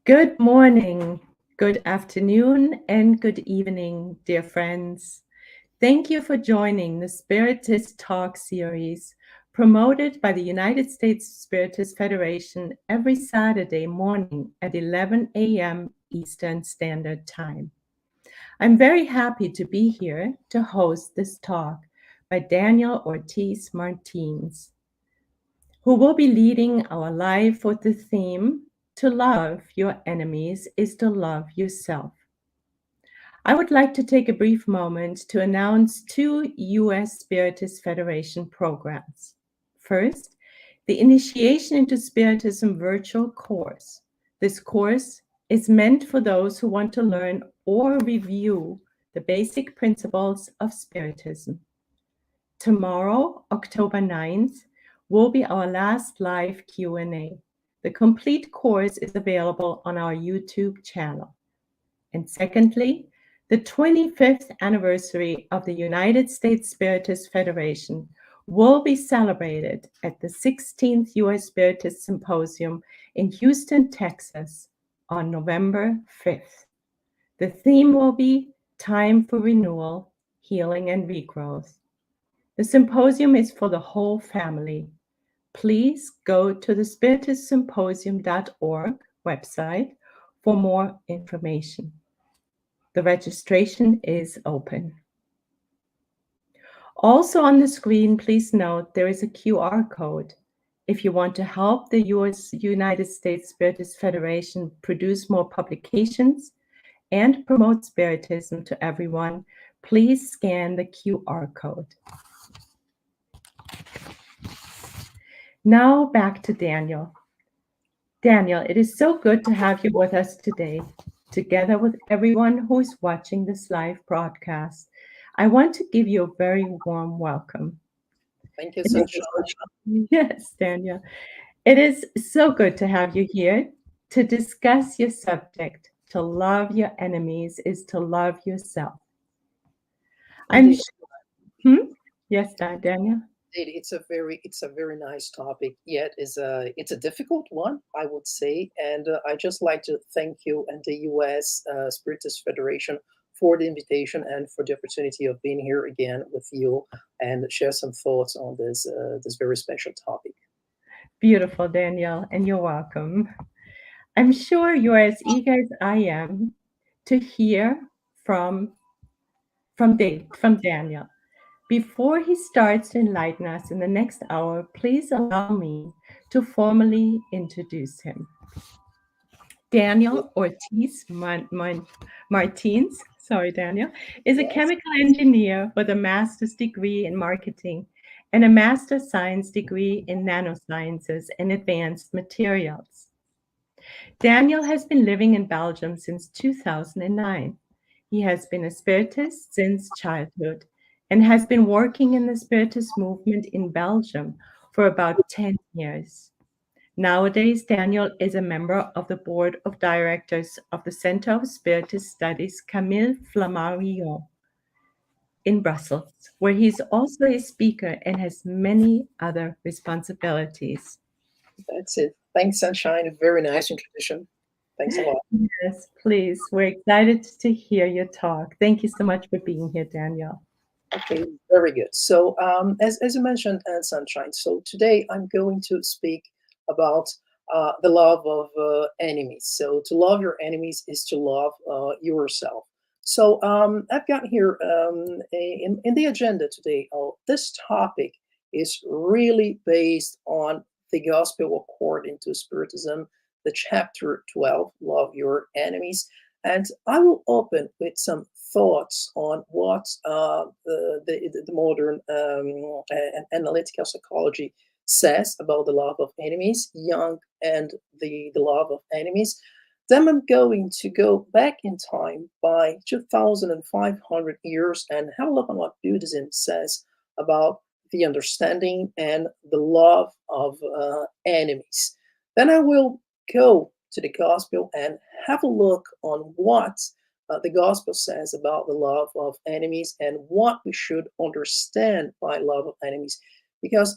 Good morning, good afternoon, and good evening, dear friends. Thank you for joining the Spiritist Talk series promoted by the United States Spiritist Federation every Saturday morning at 11 a.m. Eastern Standard Time. I'm very happy to be here to host this talk by Daniel Ortiz Martinz, who will be leading our live with the theme, To Love Your Enemies is to Love Yourself. I would like to take a brief moment to announce two U.S. Spiritist Federation programs. First, the Initiation into Spiritism virtual course. This course is meant for those who want to learn or review the basic principles of Spiritism. Tomorrow, October 9th, will be our last live Q&A. The complete course is available on our YouTube channel. And secondly, the 25th anniversary of the United States Spiritist Federation will be celebrated at the 16th U.S. Spiritist Symposium in Houston, Texas on November 5th. The theme will be Time for Renewal, Healing, and Regrowth. The symposium is for the whole family. Please go to the spiritistsymposium.org website for more information. The registration is open. Also on the screen, please note there is a QR code. If you want to help the United States Spiritist Federation produce more publications and promote Spiritism to everyone, please scan the QR code. Now back to Daniel. Daniel, it is so good to have you with us today, together with everyone who is watching this live broadcast. I want to give you a very warm welcome. Thank you so much. Yes, Daniel. It is so good to have you here to discuss your subject. To love your enemies is to love yourself. I'm sure. Yes, Daniel. It's a very nice topic. Yet it's a difficult one, I would say. And I just like to thank you and the U.S. Spiritist Federation for the invitation and for the opportunity of being here again with you and share some thoughts on this very special topic. Beautiful, Daniel, and you're welcome. I'm sure you're as eager as I am to hear from Daniel. Before he starts to enlighten us in the next hour, please allow me to formally introduce him. Daniel Ortiz Martinz, Daniel, is a chemical engineer with a master's degree in marketing and a master's science degree in nanosciences and advanced materials. Daniel has been living in Belgium since 2009. He has been a Spiritist since childhood and has been working in the Spiritist movement in Belgium for about 10 years. Nowadays, Daniel is a member of the board of directors of the Center of Spiritist Studies Camille Flammarion in Brussels, where he's also a speaker and has many other responsibilities. That's it. Thanks, Sunshine. A very nice introduction. Thanks a lot. Yes, please. We're excited to hear your talk. Thank you so much for being here, Daniel. Okay, very good. So as you mentioned, Sunshine, so today I'm going to speak about the love of enemies. So to love your enemies is to love yourself. So I've got here in the agenda today, this topic is really based on the Gospel according to Spiritism, the chapter 12, Love Your Enemies. And I will open with some thoughts on what the modern analytical psychology says about the love of enemies, Jung and the love of enemies. Then I'm going to go back in time by 2,500 years and have a look on what Buddhism says about the understanding and the love of enemies. Then I will go to the Gospel and have a look on what the Gospel says about the love of enemies and what we should understand by love of enemies. Because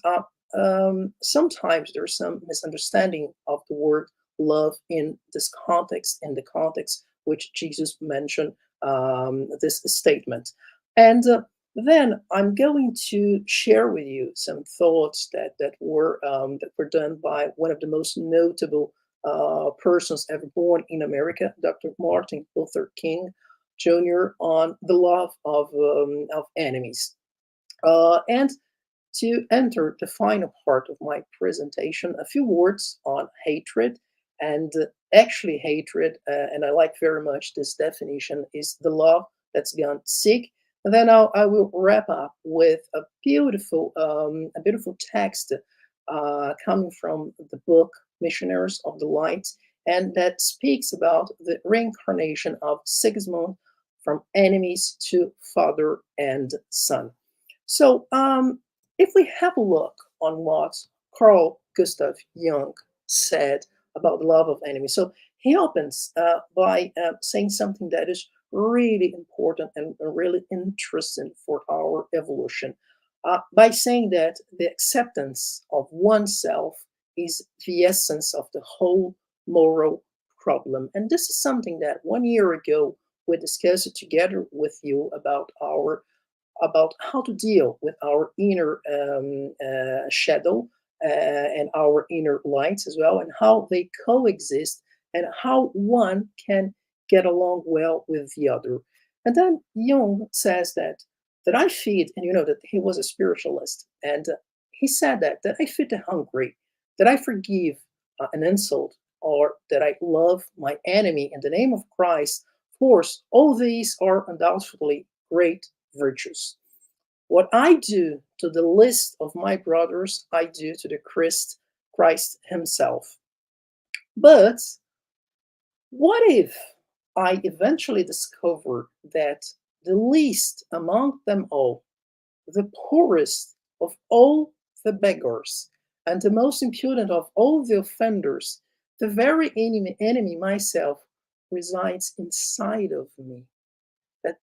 sometimes there's some misunderstanding of the word love in this context, in the context which Jesus mentioned this statement. And then I'm going to share with you some thoughts that were done by one of the most notable persons ever born in America, Dr. Martin Luther King Jr., on the love of enemies. And to enter the final part of my presentation, a few words on hatred. And actually, hatred, and I like very much this definition, is the love that's gone sick. And then I will wrap up with a beautiful text coming from the book Missionaries of the Light, and that speaks about the reincarnation of Sigismund from enemies to father and son. So, if we have a look on what Carl Gustav Jung said about the love of enemies, so he opens by saying something that is really important and really interesting for our evolution, by saying that the acceptance of oneself is the essence of the whole moral problem. And this is something that 1 year ago we discussed together with you about how to deal with our inner shadow and our inner lights as well, and how they coexist, and how one can get along well with the other. And then Jung says that I feed, and you know that he was a spiritualist, and he said that I feed the hungry, that I forgive an insult, or that I love my enemy in the name of Christ. Of course, all these are undoubtedly great virtues. What I do to the least of my brothers, I do to the Christ himself. But what if I eventually discover that the least among them all, the poorest of all the beggars, and the most impudent of all the offenders, the very enemy myself, resides inside of me? That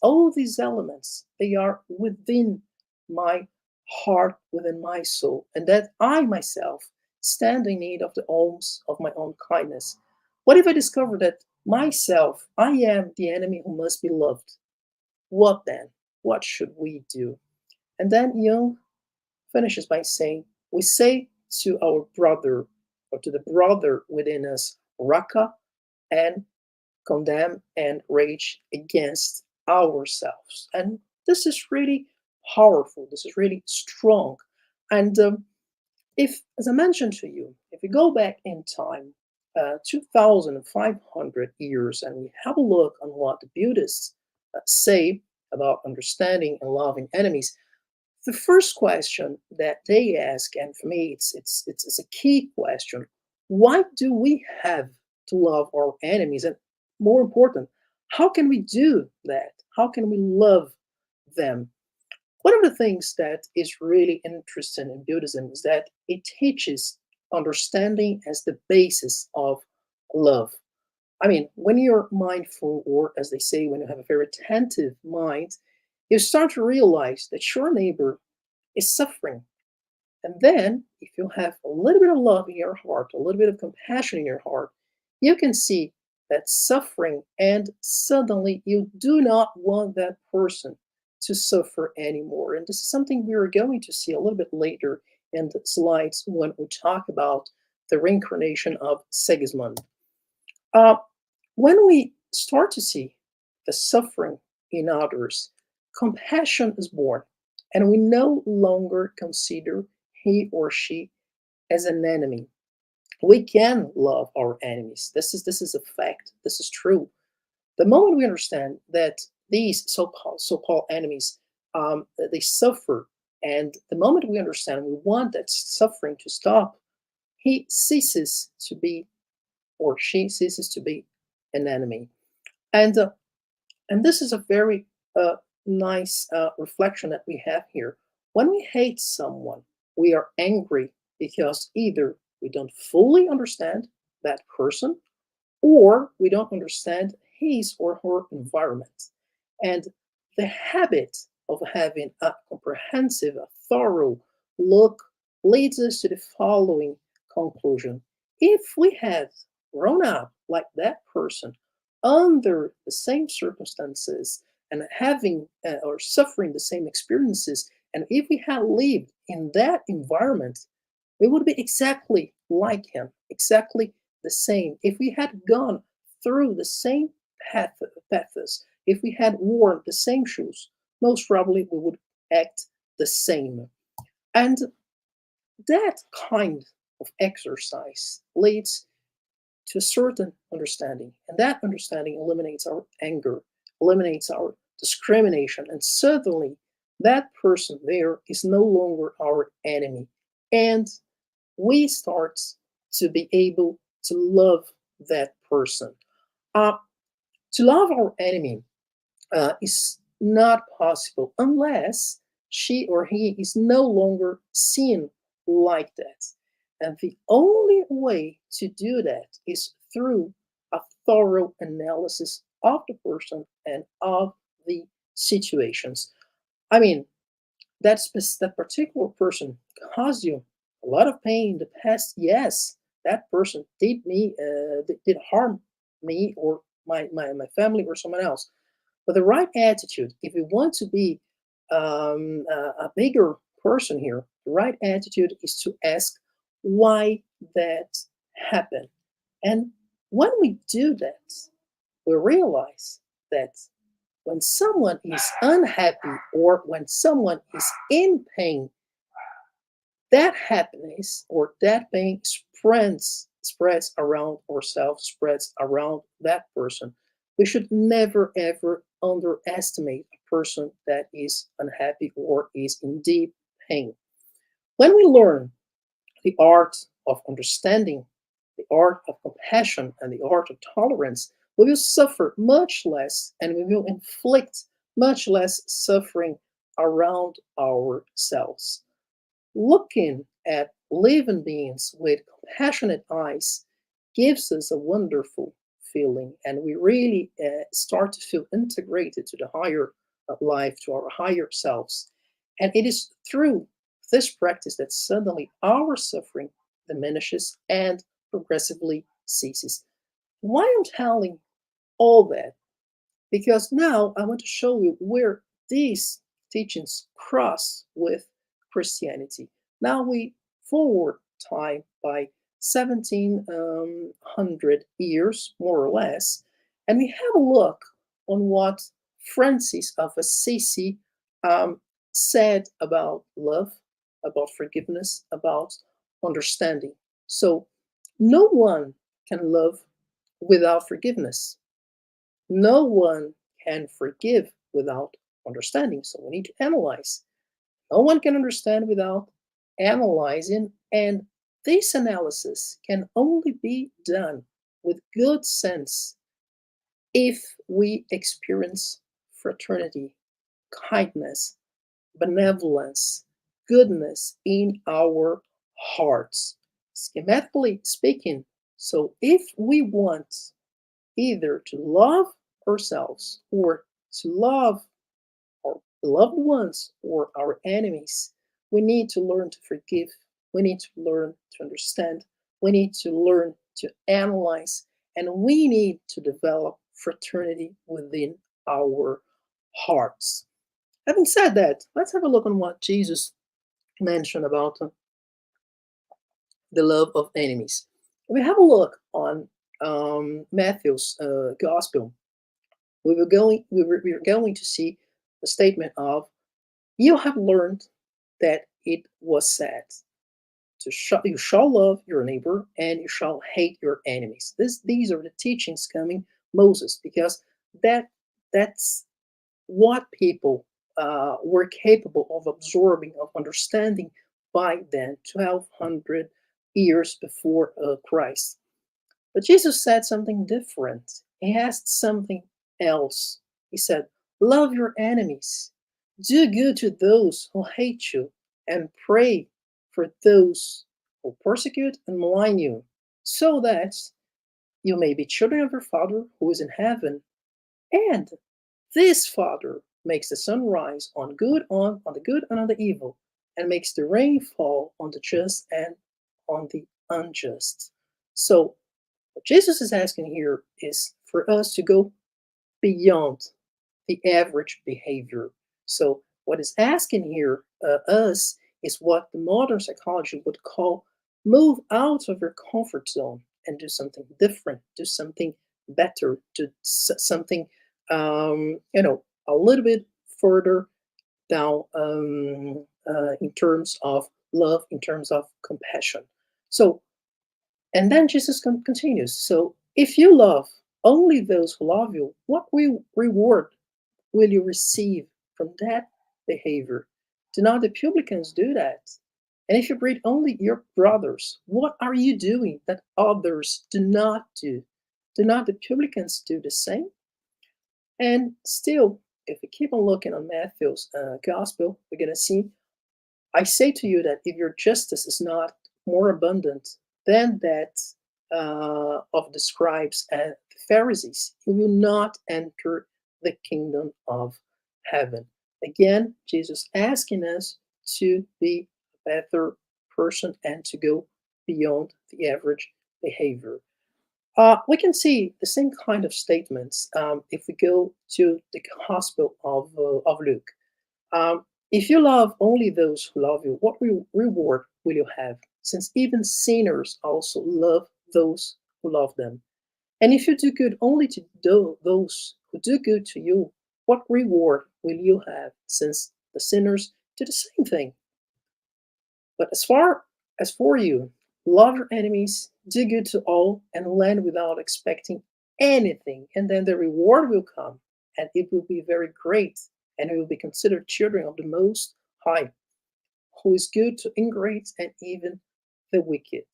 all these elements, they are within my heart, within my soul, and that I myself stand in need of the alms of my own kindness. What if I discover that myself, I am the enemy who must be loved? What then? What should we do? And then Jung finishes by saying, we say to our brother, or to the brother within us, Raka, and condemn and rage against ourselves. And this is really powerful. This is really strong. And if, as I mentioned to you, if we go back in time, 2,500 years, and we have a look on what the Buddhists say about understanding and loving enemies, the first question that they ask, and for me it's a key question: why do we have to love our enemies? And more important, how can we do that? How can we love them? One of the things that is really interesting in Buddhism is that it teaches understanding as the basis of love. I mean, when you're mindful, or as they say, when you have a very attentive mind, you start to realize that your neighbor is suffering. And then, if you have a little bit of love in your heart, a little bit of compassion in your heart, you can see that suffering, and suddenly you do not want that person to suffer anymore. And this is something we are going to see a little bit later in the slides when we talk about the reincarnation of Sigismund. When we start to see the suffering in others, compassion is born, and we no longer consider he or she as an enemy. We can love our enemies. This is a fact. This is true. The moment we understand that these so-called enemies, they suffer, and the moment we understand we want that suffering to stop, he ceases to be, or she ceases to be, an enemy. And this is a very nice reflection that we have here. When we hate someone, we are angry because either we don't fully understand that person, or we don't understand his or her environment. And the habit of having a comprehensive, a thorough look leads us to the following conclusion: If we had grown up like that person under the same circumstances and having or suffering the same experiences, and if we had lived in that environment, we would be exactly like him, exactly the same. If we had gone through the same paths, if we had worn the same shoes, most probably we would act the same. And that kind of exercise leads to a certain understanding, and that understanding eliminates our anger, eliminates our discrimination, and suddenly that person there is no longer our enemy. And we start to be able to love that person. Uh, to love our enemy is not possible unless she or he is no longer seen like that. And the only way to do that is through a thorough analysis of the person and of the situations. I mean, that particular person caused you a lot of pain in the past. Yes, that person did harm me or my family or someone else. But the right attitude, if we want to be a bigger person here, the right attitude is to ask why that happened. And when we do that, we realize that when someone is unhappy or when someone is in pain, that happiness or that pain spreads around ourselves, spreads around that person. We should never ever underestimate a person that is unhappy or is in deep pain. When we learn the art of understanding, the art of compassion, and the art of tolerance, we will suffer much less and we will inflict much less suffering around ourselves. Looking at living beings with compassionate eyes gives us a wonderful feeling, and we really start to feel integrated to the higher life, to our higher selves. And it is through this practice that suddenly our suffering diminishes and progressively ceases. Why I'm telling all that? Because now I want to show you where these teachings cross with Christianity. Now we forward time by 1700 years, more or less, and we have a look on what Francis of Assisi um, said about love, about forgiveness, about understanding. So, no one can love without forgiveness. No one can forgive without understanding. So we need to analyze. No one can understand without analyzing. And this analysis can only be done with good sense if we experience fraternity, kindness, benevolence, goodness in our hearts. Schematically speaking, so if we want either to love ourselves or to love our loved ones or our enemies, we need to learn to forgive. We need to learn to understand. We need to learn to analyze. And we need to develop fraternity within our hearts. Having said that, let's have a look on what Jesus mentioned about the love of enemies. We have a look on Matthew's Gospel. We were going to see a statement of, "You have learned that it was said, you shall love your neighbor and you shall hate your enemies." These are the teachings coming Moses, because that's what people were capable of absorbing, of understanding by then, 1200 years before Christ. But Jesus said something different. He asked something else. He said, "Love your enemies, do good to those who hate you, and pray for those who persecute and malign you, so that you may be children of your Father who is in heaven. And this Father makes the sun rise on the good and on the evil, and makes the rain fall on the just and on the unjust." So what Jesus is asking here is for us to go beyond the average behavior. So what is asking here us is what the modern psychology would call move out of your comfort zone and do something different, do something better, do something a little bit further down in terms of love, in terms of compassion. So, and then Jesus continues. So, if you love only those who love you, what reward will you receive from that behavior? Do not the publicans do that? And if you greet only your brothers, what are you doing that others do not do? Do not the publicans do the same? And still, if we keep on looking on Matthew's gospel, we're going to see, I say to you that if your justice is not more abundant than that of the scribes and the Pharisees, you will not enter the kingdom of heaven. Again, Jesus asking us to be a better person and to go beyond the average behavior. We can see the same kind of statements if we go to the Gospel of Luke. If you love only those who love you, what reward will you have? Since even sinners also love those who love them. And if you do good only to those who do good to you, what reward will you have? Since the sinners do the same thing. But as far as for you, love your enemies, do good to all, and lend without expecting anything. And then the reward will come, and it will be very great, and it will be considered children of the Most High, who is good to ingrates and even the wicked.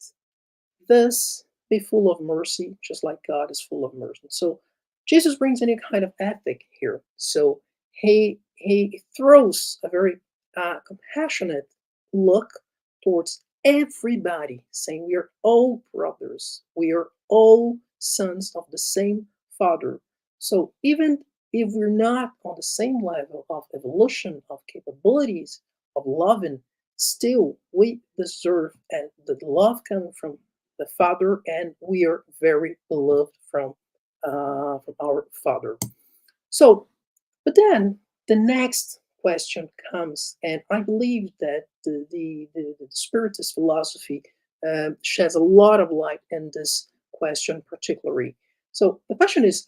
Thus, be full of mercy, just like God is full of mercy. So Jesus brings any kind of ethic here. So he throws a very compassionate look towards everybody, saying we are all brothers, we are all sons of the same Father. So even if we're not on the same level of evolution, of capabilities, of loving, still we deserve and the love coming from the Father, and we are very beloved from our Father. So, but then the next question comes, and I believe that the Spiritist philosophy sheds a lot of light in this question, particularly. So the question is,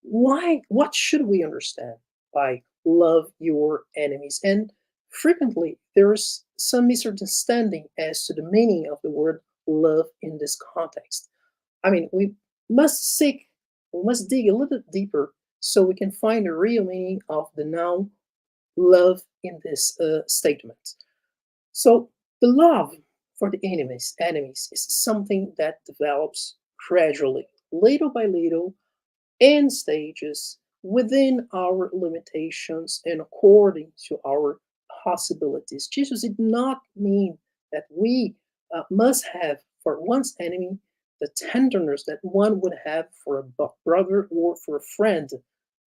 why? What should we understand by love your enemies? And frequently, there's some misunderstanding as to the meaning of the word love in this context. I mean, we must dig a little deeper so we can find the real meaning of the noun love in this statement. So the love for the enemies is something that develops gradually, little by little, in stages, within our limitations and according to our possibilities. Jesus did not mean that we must have for one's enemy the tenderness that one would have for a brother or for a friend.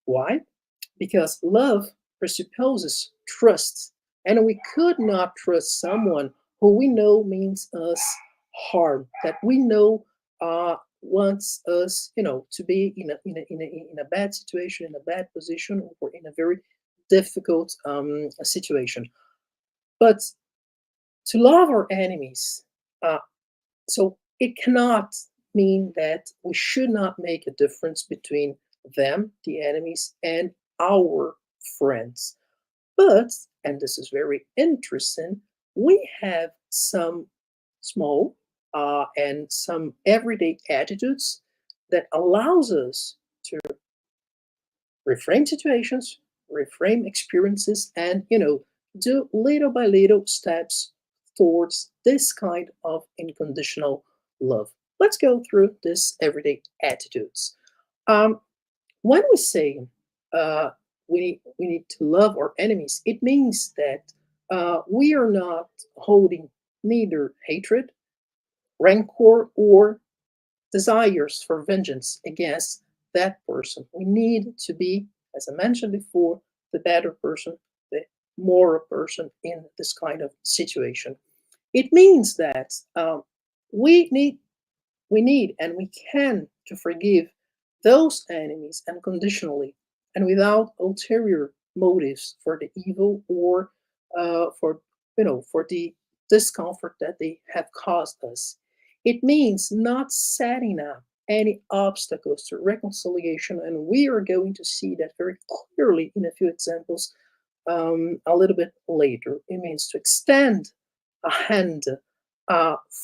Why? Because love presupposes trust, and we could not trust someone who we know means us harm, that we know wants us, to be in a bad situation, in a bad position, or in a very difficult situation. But to love our enemies, so it cannot mean that we should not make a difference between them, the enemies, and our friends. But, and this is very interesting, we have some small and some everyday attitudes that allows us to reframe situations, reframe experiences, and do little by little steps towards this kind of unconditional love. Let's go through this everyday attitudes. When we say we need to love our enemies, it means that we are not holding neither hatred, rancor, or desires for vengeance against that person. We need to be, as I mentioned before, the better person, the moral person in this kind of situation. It means that we we need and we can to forgive those enemies unconditionally and without ulterior motives for the evil or for for the discomfort that they have caused us. It means not setting up any obstacles to reconciliation, and we are going to see that very clearly in a few examples a little bit later. It means to extend a hand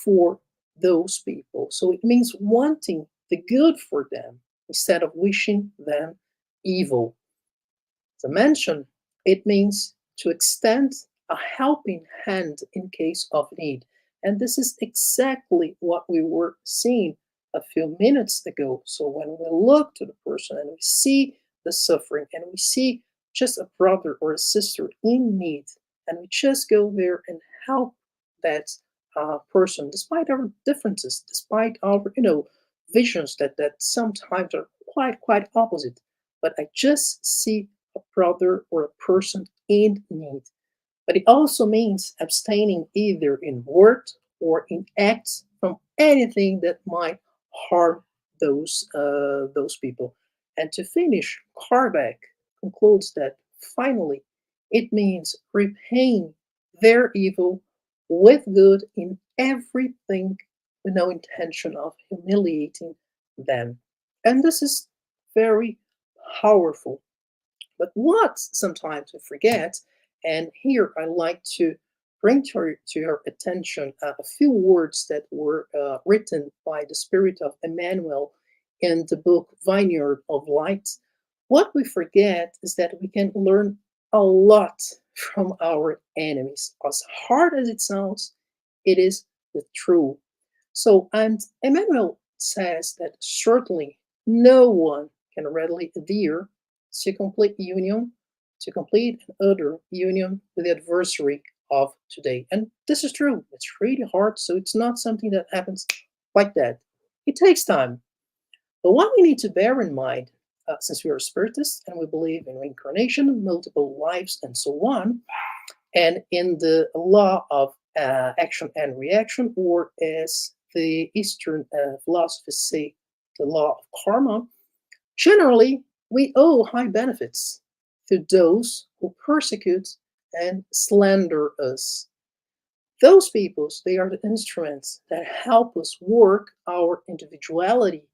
for those people. So it means wanting the good for them instead of wishing them evil. As I mentioned, it means to extend a helping hand in case of need. And this is exactly what we were seeing a few minutes ago. So when we look to the person and we see the suffering and we see just a brother or a sister in need, and we just go there and help that person, despite our differences, despite our visions that sometimes are quite opposite. But I just see a brother or a person in need. But it also means abstaining either in word or in acts from anything that might harm those people. And to finish, Kardec concludes that finally it means repaying their evil with good in everything with no intention of humiliating them. And this is very powerful. But what sometimes we forget, and here I like to bring to your attention a few words that were written by the spirit of Emmanuel in the book Vineyard of Light. What we forget is that we can learn a lot from our enemies. As hard as it sounds, it is the truth. So, and Emmanuel says that certainly no one can readily adhere to complete union, to complete an utter union with the adversary of today. And this is true. It's really hard. So it's not something that happens like that. It takes time. But what we need to bear in mind, since we are spiritists and we believe in reincarnation, multiple lives, and so on, and in the law of action and reaction, or as the Eastern philosophies say, the law of karma, generally we owe high benefits to those who persecute and slander us. Those peoples, they are the instruments that help us work our individuality,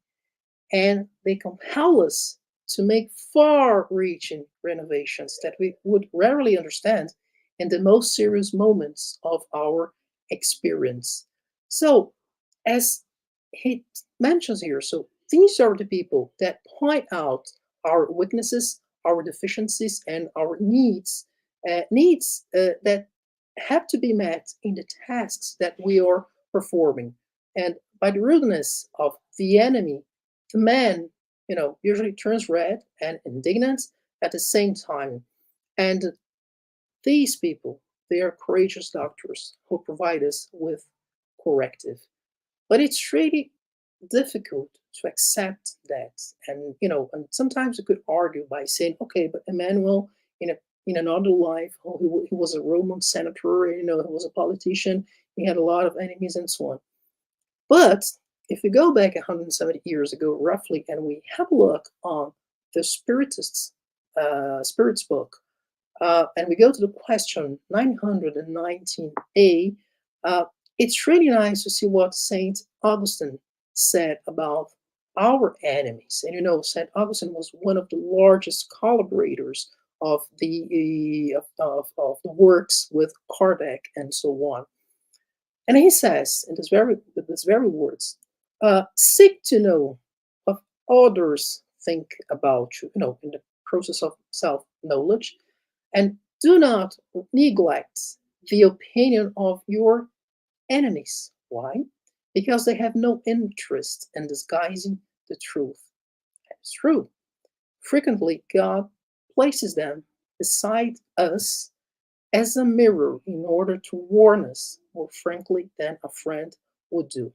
and they compel us to make far-reaching renovations that we would rarely understand in the most serious moments of our experience. So, as he mentions here, so these are the people that point out our weaknesses, our deficiencies, and our needs that have to be met in the tasks that we are performing. And by the rudeness of the enemy, the man, usually turns red and indignant at the same time. And these people, they are courageous doctors who provide us with corrective. But it's really difficult to accept that. And sometimes you could argue by saying, okay, but Emmanuel, in another life, he was a Roman senator, he was a politician, he had a lot of enemies and so on. But if we go back 170 years ago, roughly, and we have a look on the Spiritists, Spirits book, and we go to the question 919a, it's really nice to see what Saint Augustine said about our enemies. And Saint Augustine was one of the largest collaborators of the works with Kardec and so on. And he says, in these very words, seek to know what others think about you, in the process of self-knowledge, and do not neglect the opinion of your enemies. Why? Because they have no interest in disguising the truth. That's true. Frequently, God places them beside us as a mirror in order to warn us more frankly than a friend would do.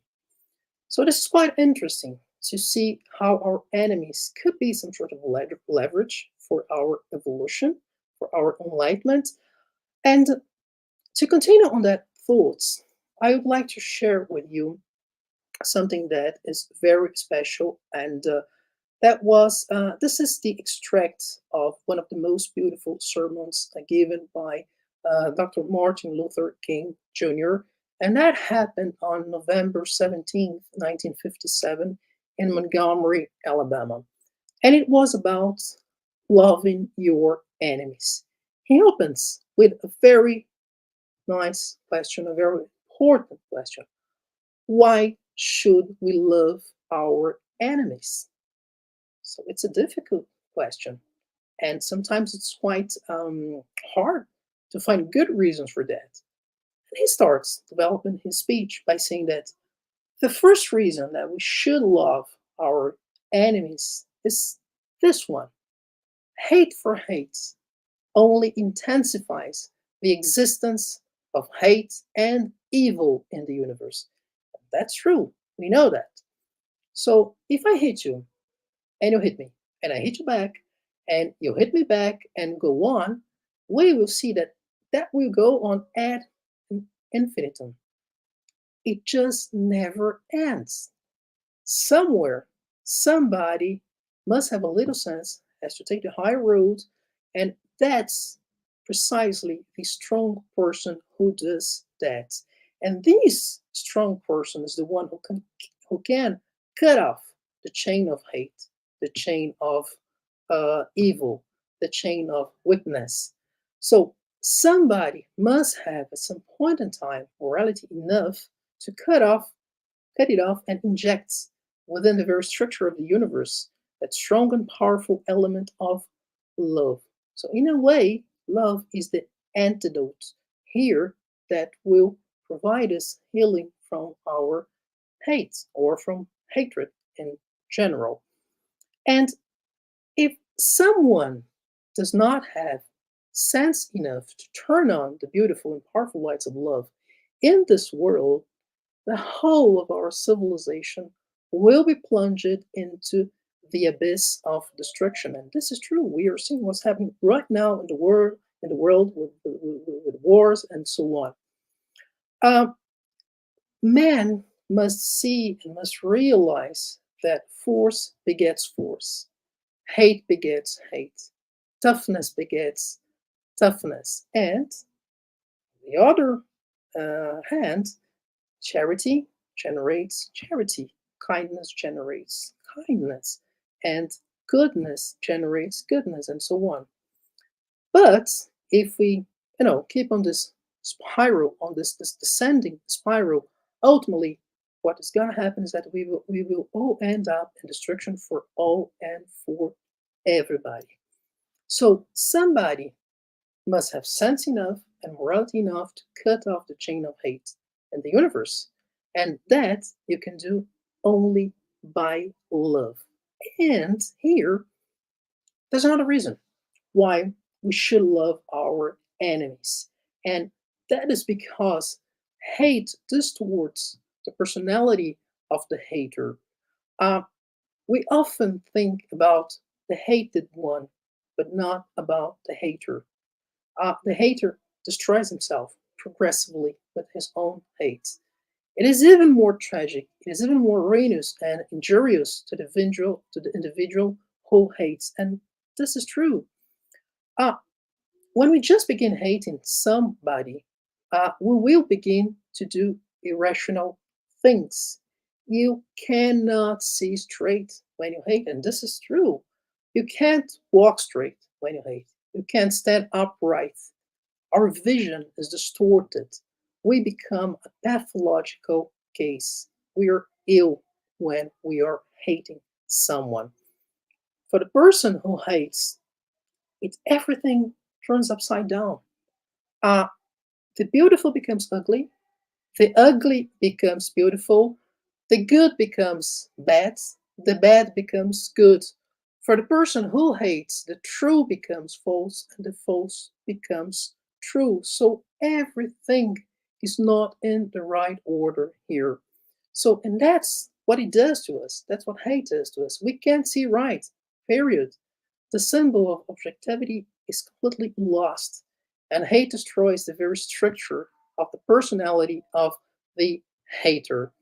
So this is quite interesting to see how our enemies could be some sort of leverage for our evolution, for our enlightenment. And to continue on that thoughts, I would like to share with you something that is very special. And this is the extract of one of the most beautiful sermons given by Dr. Martin Luther King Jr. And that happened on November 17th, 1957, in Montgomery, Alabama. And it was about loving your enemies. He opens with a very nice question, a very important question. Why should we love our enemies? So it's a difficult question. And sometimes it's quite hard to find good reasons for that. And he starts developing his speech by saying that the first reason that we should love our enemies is this one. Hate for hate only intensifies the existence of hate and evil in the universe. That's true. We know that. So if I hate you and you hit me, and I hit you back, and you hit me back and go on, we will see that that will go on ad infinitum. It just never ends. Somewhere, somebody must have a little sense, has to take the high road, and that's precisely the strong person who does that. And this strong person is the one who can cut off the chain of hate, the chain of evil, the chain of wickedness. So somebody must have at some point in time morality enough to cut it off and inject within the very structure of the universe that strong and powerful element of love. So in a way, love is the antidote here that will provide us healing from our hate or from hatred in general. And if someone does not have sense enough to turn on the beautiful and powerful lights of love in this world, the whole of our civilization will be plunged into the abyss of destruction. And this is true. We are seeing what's happening right now in the world, with wars and so on. Man must see and must realize that force begets force. Hate begets hate. Toughness begets toughness. And the other hand, charity generates charity. Kindness generates kindness. And goodness generates goodness, and so on. But if we, keep on this spiral, on this descending spiral, ultimately, what is going to happen is that we will all end up in destruction for all and for everybody. So somebody must have sense enough and morality enough to cut off the chain of hate in the universe. And that you can do only by love. And here, there's another reason why we should love our enemies. And that is because hate distorts the personality of the hater. We often think about the hated one, but not about the hater. The hater destroys himself progressively with his own hate. It is even more tragic, it is even more ruinous and injurious to the individual who hates. And this is true. When we just begin hating somebody, we will begin to do irrational things. You cannot see straight when you hate, and this is true. You can't walk straight when you hate. You can't stand upright. Our vision is distorted. We become a pathological case. We are ill when we are hating someone. For the person who hates, everything turns upside down. The beautiful becomes ugly. The ugly becomes beautiful. The good becomes bad. The bad becomes good. For the person who hates, the true becomes false and the false becomes true. So everything is not in the right order here. So, and that's what it does to us. That's what hate does to us. We can't see right, period. The symbol of objectivity is completely lost, and hate destroys the very structure of the personality of the hater.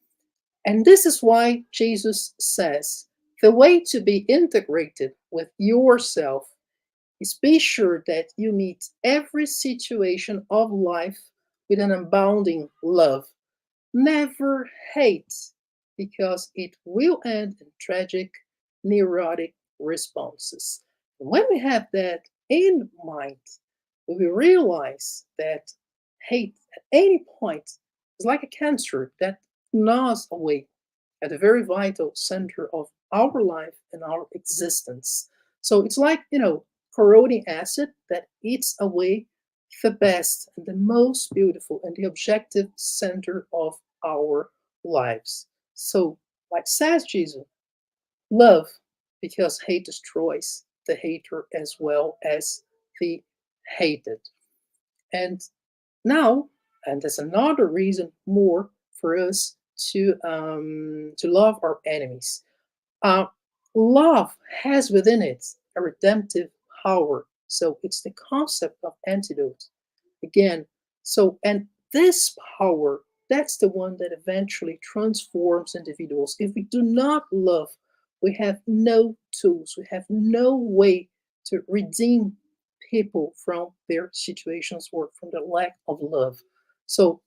And this is why Jesus says the way to be integrated with yourself is be sure that you meet every situation of life with an abounding love. Never hate, because it will end in tragic, neurotic responses. And when we have that in mind, we will realize that hate at any point is like a cancer that gnaws away at a very vital center of our life and our existence. So it's like, corroding acid that eats away the best and the most beautiful and the objective center of our lives. So, like says Jesus, love, because hate destroys the hater as well as the hated. And now, and there's another reason more for us to love our enemies. Uh, Love has within it a redemptive power. So it's the concept of antidote again. So, and this power, that's the one that eventually transforms individuals. If we do not love, we have no tools, we have no way to redeem people from their situations or from the lack of love. So,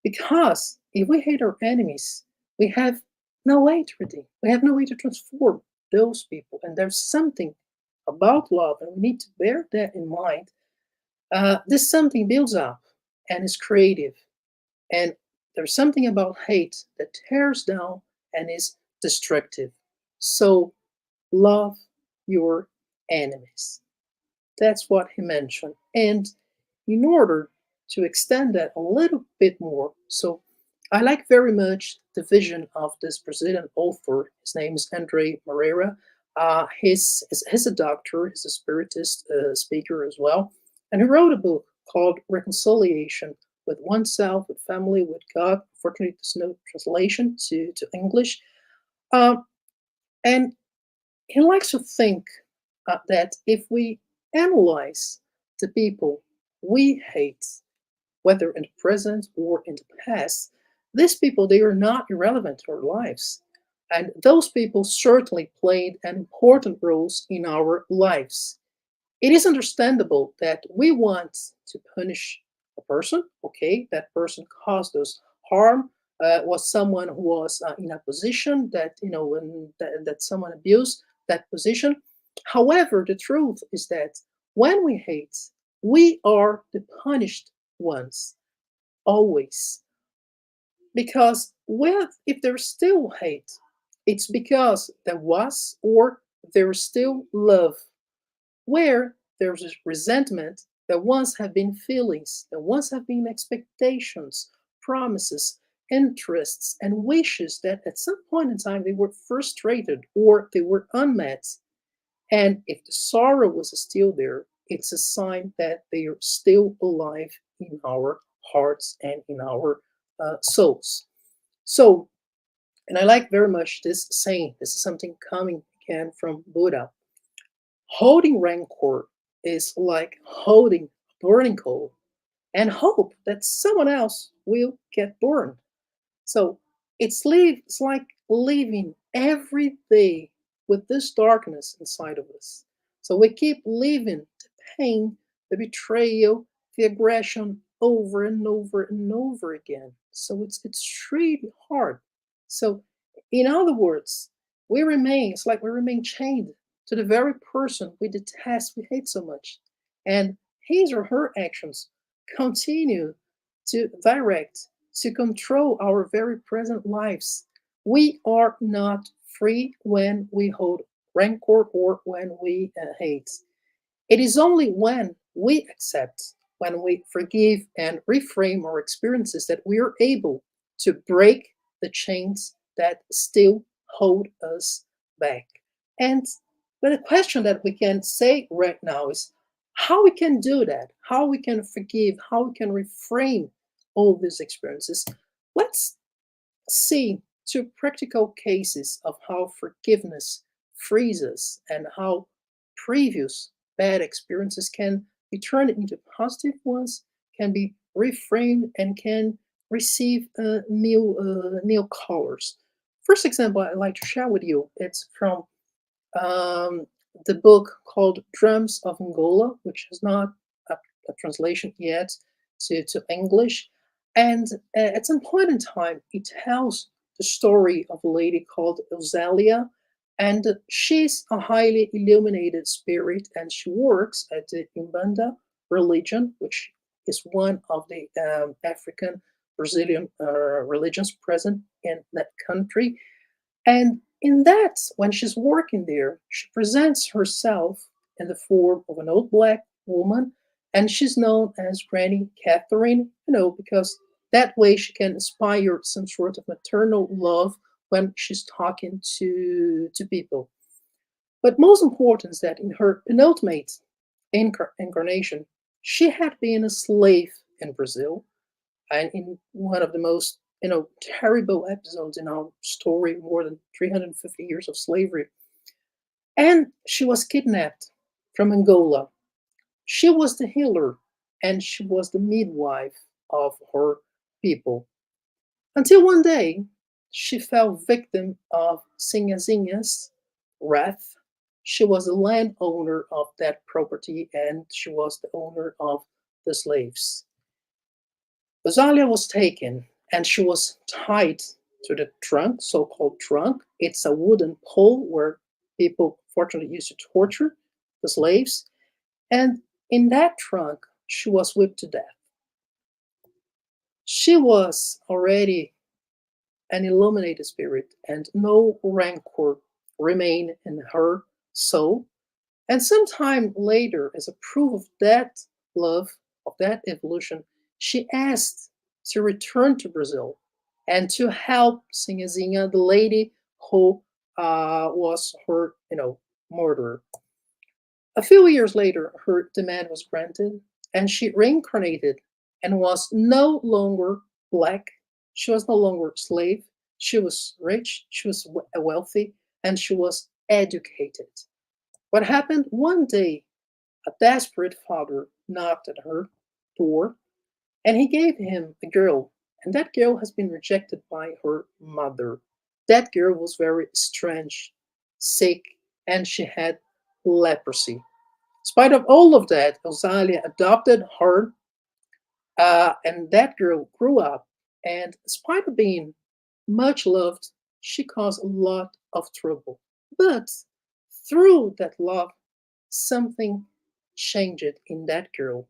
because if we hate our enemies, we have no way to redeem, we have no way to transform those people. And there's something about love, and we need to bear that in mind. This something builds up and is creative. And there's something about hate that tears down and is destructive. So love your enemies. That's what he mentioned. And in order to extend that a little bit more, so I like very much the vision of this Brazilian author. His name is Andre Moreira. He's a doctor, he's a spiritist speaker as well. And he wrote a book called Reconciliation with Oneself, with Family, with God. Fortunately, there's no translation to English. Um, and he likes to think that if we analyze the people we hate, whether in the present or in the past, these people, they are not irrelevant to our lives. And those people certainly played an important roles in our lives. It is understandable that we want to punish a person. Okay, that person caused us harm, was someone who was in a position that, that someone abused that position. However, the truth is that when we hate, we are the punished ones, always. Because if there's still hate, it's because there was or there is still love. Where there's resentment, there once have been feelings, there once have been expectations, promises, interests, and wishes that at some point in time they were frustrated or they were unmet. And if the sorrow was still there, it's a sign that they are still alive in our hearts and in our souls. So, and I like very much this saying. This is something coming again from Buddha. Holding rancor is like holding a burning coal and hope that someone else will get burned. So it's like living every day with this darkness inside of us. So we keep living the pain, the betrayal, the aggression over and over and over again. So it's really hard. So in other words, it's like we remain chained to the very person we detest, we hate so much. And his or her actions continue to direct, to control our very present lives. We are not free when we hold rancor or when we hate. It is only when we accept, when we forgive and reframe our experiences that we are able to break the chains that still hold us back. And but the question that we can say right now is how we can do that, how we can forgive, how we can reframe all these experiences. Let's see two practical cases of how forgiveness frees us and how previous bad experiences can be turned into positive ones, can be reframed, and can receive new colors. First example I'd like to share with you, it's from um, the book called Drums of Angola, which is not a translation yet to English. And at some point in time, it tells the story of a lady called Eusalia. And she's a highly illuminated spirit, and she works at the Umbanda religion, which is one of the African Brazilian religions present in that country. And in that, when she's working there, she presents herself in the form of an old black woman, and she's known as Granny Catherine, because that way she can inspire some sort of maternal love when she's talking to people. But most important is that in her penultimate incarnation, she had been a slave in Brazil, and in one of the most terrible episodes in our story, more than 350 years of slavery. And she was kidnapped from Angola. She was the healer, and she was the midwife of her people. Until one day, she fell victim of Sinhazinha's wrath. She was the landowner of that property, and she was the owner of the slaves. Rosalia was taken, and she was tied to the trunk, so-called trunk. It's a wooden pole where people fortunately used to torture the slaves. And in that trunk, she was whipped to death. She was already an illuminated spirit, and no rancor remained in her soul. And sometime later, as a proof of that love, of that evolution, she asked to return to Brazil and to help Sinhazinha, the lady who was her, murderer. A few years later, her demand was granted, and she reincarnated and was no longer black. She was no longer a slave. She was rich, she was wealthy, and she was educated. What happened one day, a desperate father knocked at her door, and he gave him a girl, and that girl has been rejected by her mother. That girl was very strange, sick, and she had leprosy. In spite of all of that, Rosalia adopted her, and that girl grew up. And in spite of being much loved, she caused a lot of trouble. But through that love, something changed in that girl.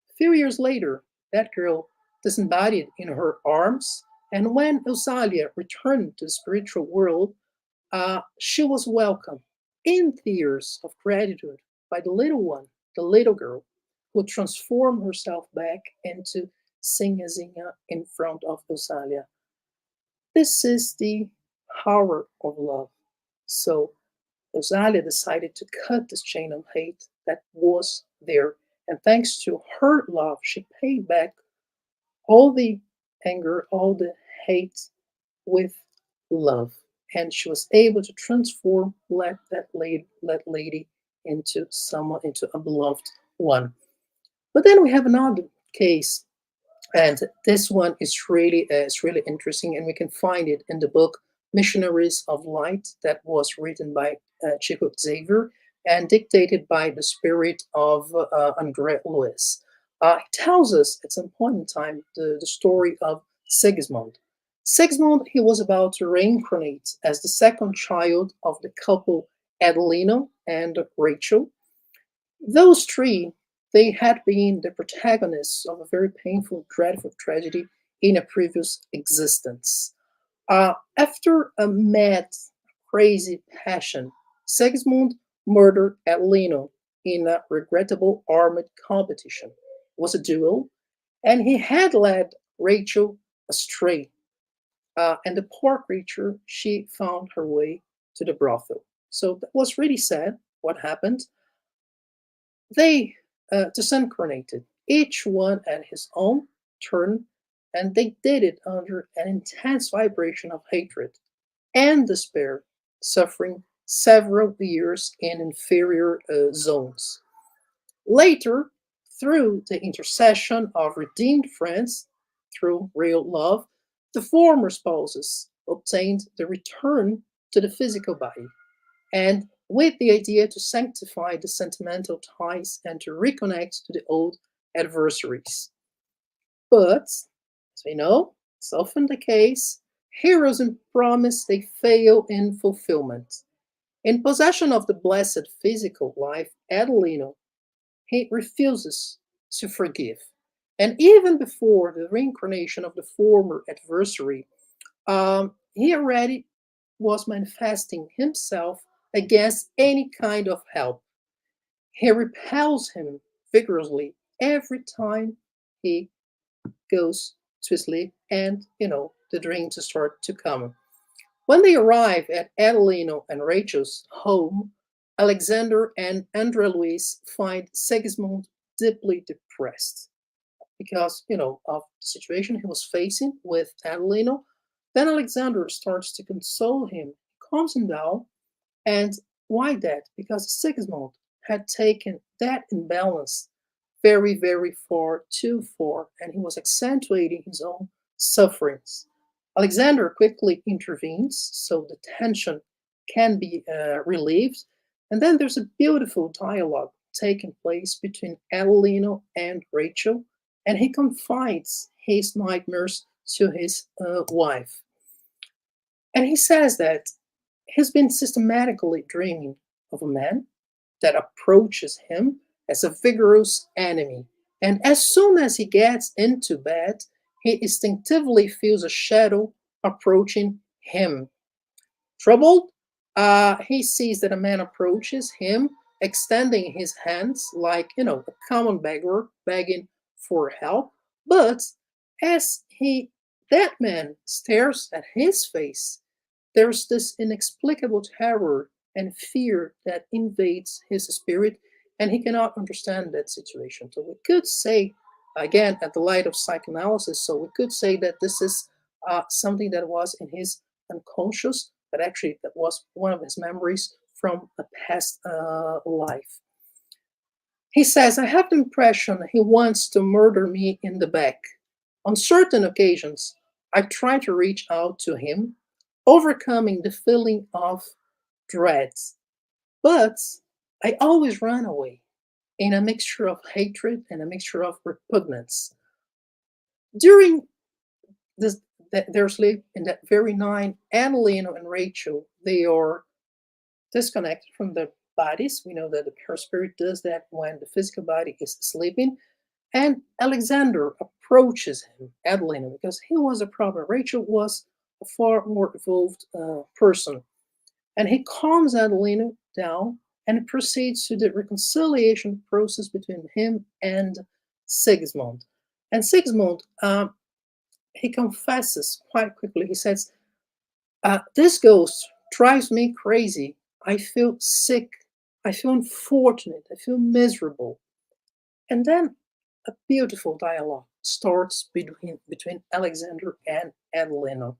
A few years later, that girl disembodied in her arms, and when Rosalia returned to the spiritual world, she was welcomed in tears of gratitude by the little one, the little girl, who transformed herself back into Sinhazinha in front of Rosalia. This is the power of love. So Rosalia decided to cut this chain of hate that was there. And thanks to her love, she paid back all the anger, all the hate with love. And she was able to transform that lady into someone, into a beloved one. But then we have another case, and this one is really interesting, and we can find it in the book Missionaries of Light, that was written by Chico Xavier and dictated by the spirit of Andre Luis. It tells us at some point in time the story of Sigismund. Sigismund, he was about to reincarnate as the second child of the couple Adelino and Rachel. Those three, they had been the protagonists of a very painful, dreadful tragedy in a previous existence. After a mad, crazy passion, Sigismund murdered Adelino in a regrettable armed competition. It was a duel, and he had led Rachel astray. And the poor creature, she found her way to the brothel. So that was really sad what happened. They disincarnated, each one at his own turn, and they did it under an intense vibration of hatred and despair, suffering several years in inferior zones. Later, through the intercession of redeemed friends, through real love, the former spouses, obtained the return to the physical body, and with the idea to sanctify the sentimental ties and to reconnect to the old adversaries. But, as we know, it's often the case, heroes in promise, they fail in fulfillment. In possession of the blessed physical life, Adelino, he refuses to forgive. And even before the reincarnation of the former adversary, he already was manifesting himself against any kind of help. He repels him vigorously every time he goes to sleep, and the dreams start to come. When they arrive at Adelino and Rachel's home, Alexander and Andrea Louise find Sigismund deeply depressed because of the situation he was facing with Adelino. Then Alexander starts to console him, calms him down. And why that? Because Sigismund had taken that imbalance very, very far, too far, and he was accentuating his own sufferings. Alexander quickly intervenes so the tension can be relieved. And then there's a beautiful dialogue taking place between Adelino and Rachel, and he confides his nightmares to his wife. And he says that he's been systematically dreaming of a man that approaches him as a vigorous enemy. And as soon as he gets into bed, he instinctively feels a shadow approaching him. Troubled, he sees that a man approaches him, extending his hands like, a common beggar begging for help. But as that man stares at his face, there's this inexplicable terror and fear that invades his spirit, and he cannot understand that situation. So we could say, again, at the light of psychoanalysis, so we could say that this is something that was in his unconscious, but actually that was one of his memories from a past life. He says, I have the impression he wants to murder me in the back. On certain occasions, I try to reach out to him, overcoming the feeling of dread. But I always run away in a mixture of hatred and a mixture of repugnance. During their sleep in that very night, Adelino and Rachel, they are disconnected from their bodies. We know that the paraspirit does that when the physical body is sleeping. And Alexander approaches him, Adelino, because he was a problem. Rachel was a far more evolved person. And he calms Adelino down and proceeds to the reconciliation process between him and Sigismund. And Sigismund, he confesses quite quickly. He says, this ghost drives me crazy. I feel sick. I feel unfortunate. I feel miserable. And then a beautiful dialogue starts between Alexander and Adelino.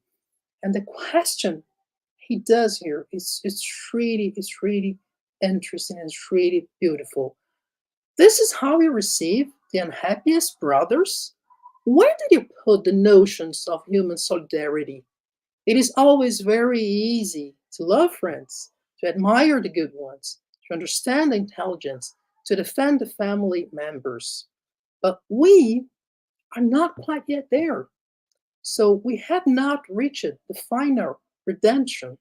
And the question he does here is really interesting and it's really beautiful. This is how you receive the unhappiest brothers? Where did you put the notions of human solidarity? It is always very easy to love friends, to admire the good ones, to understand intelligence, to defend the family members. But we are not quite yet there. So we have not reached the final redemption.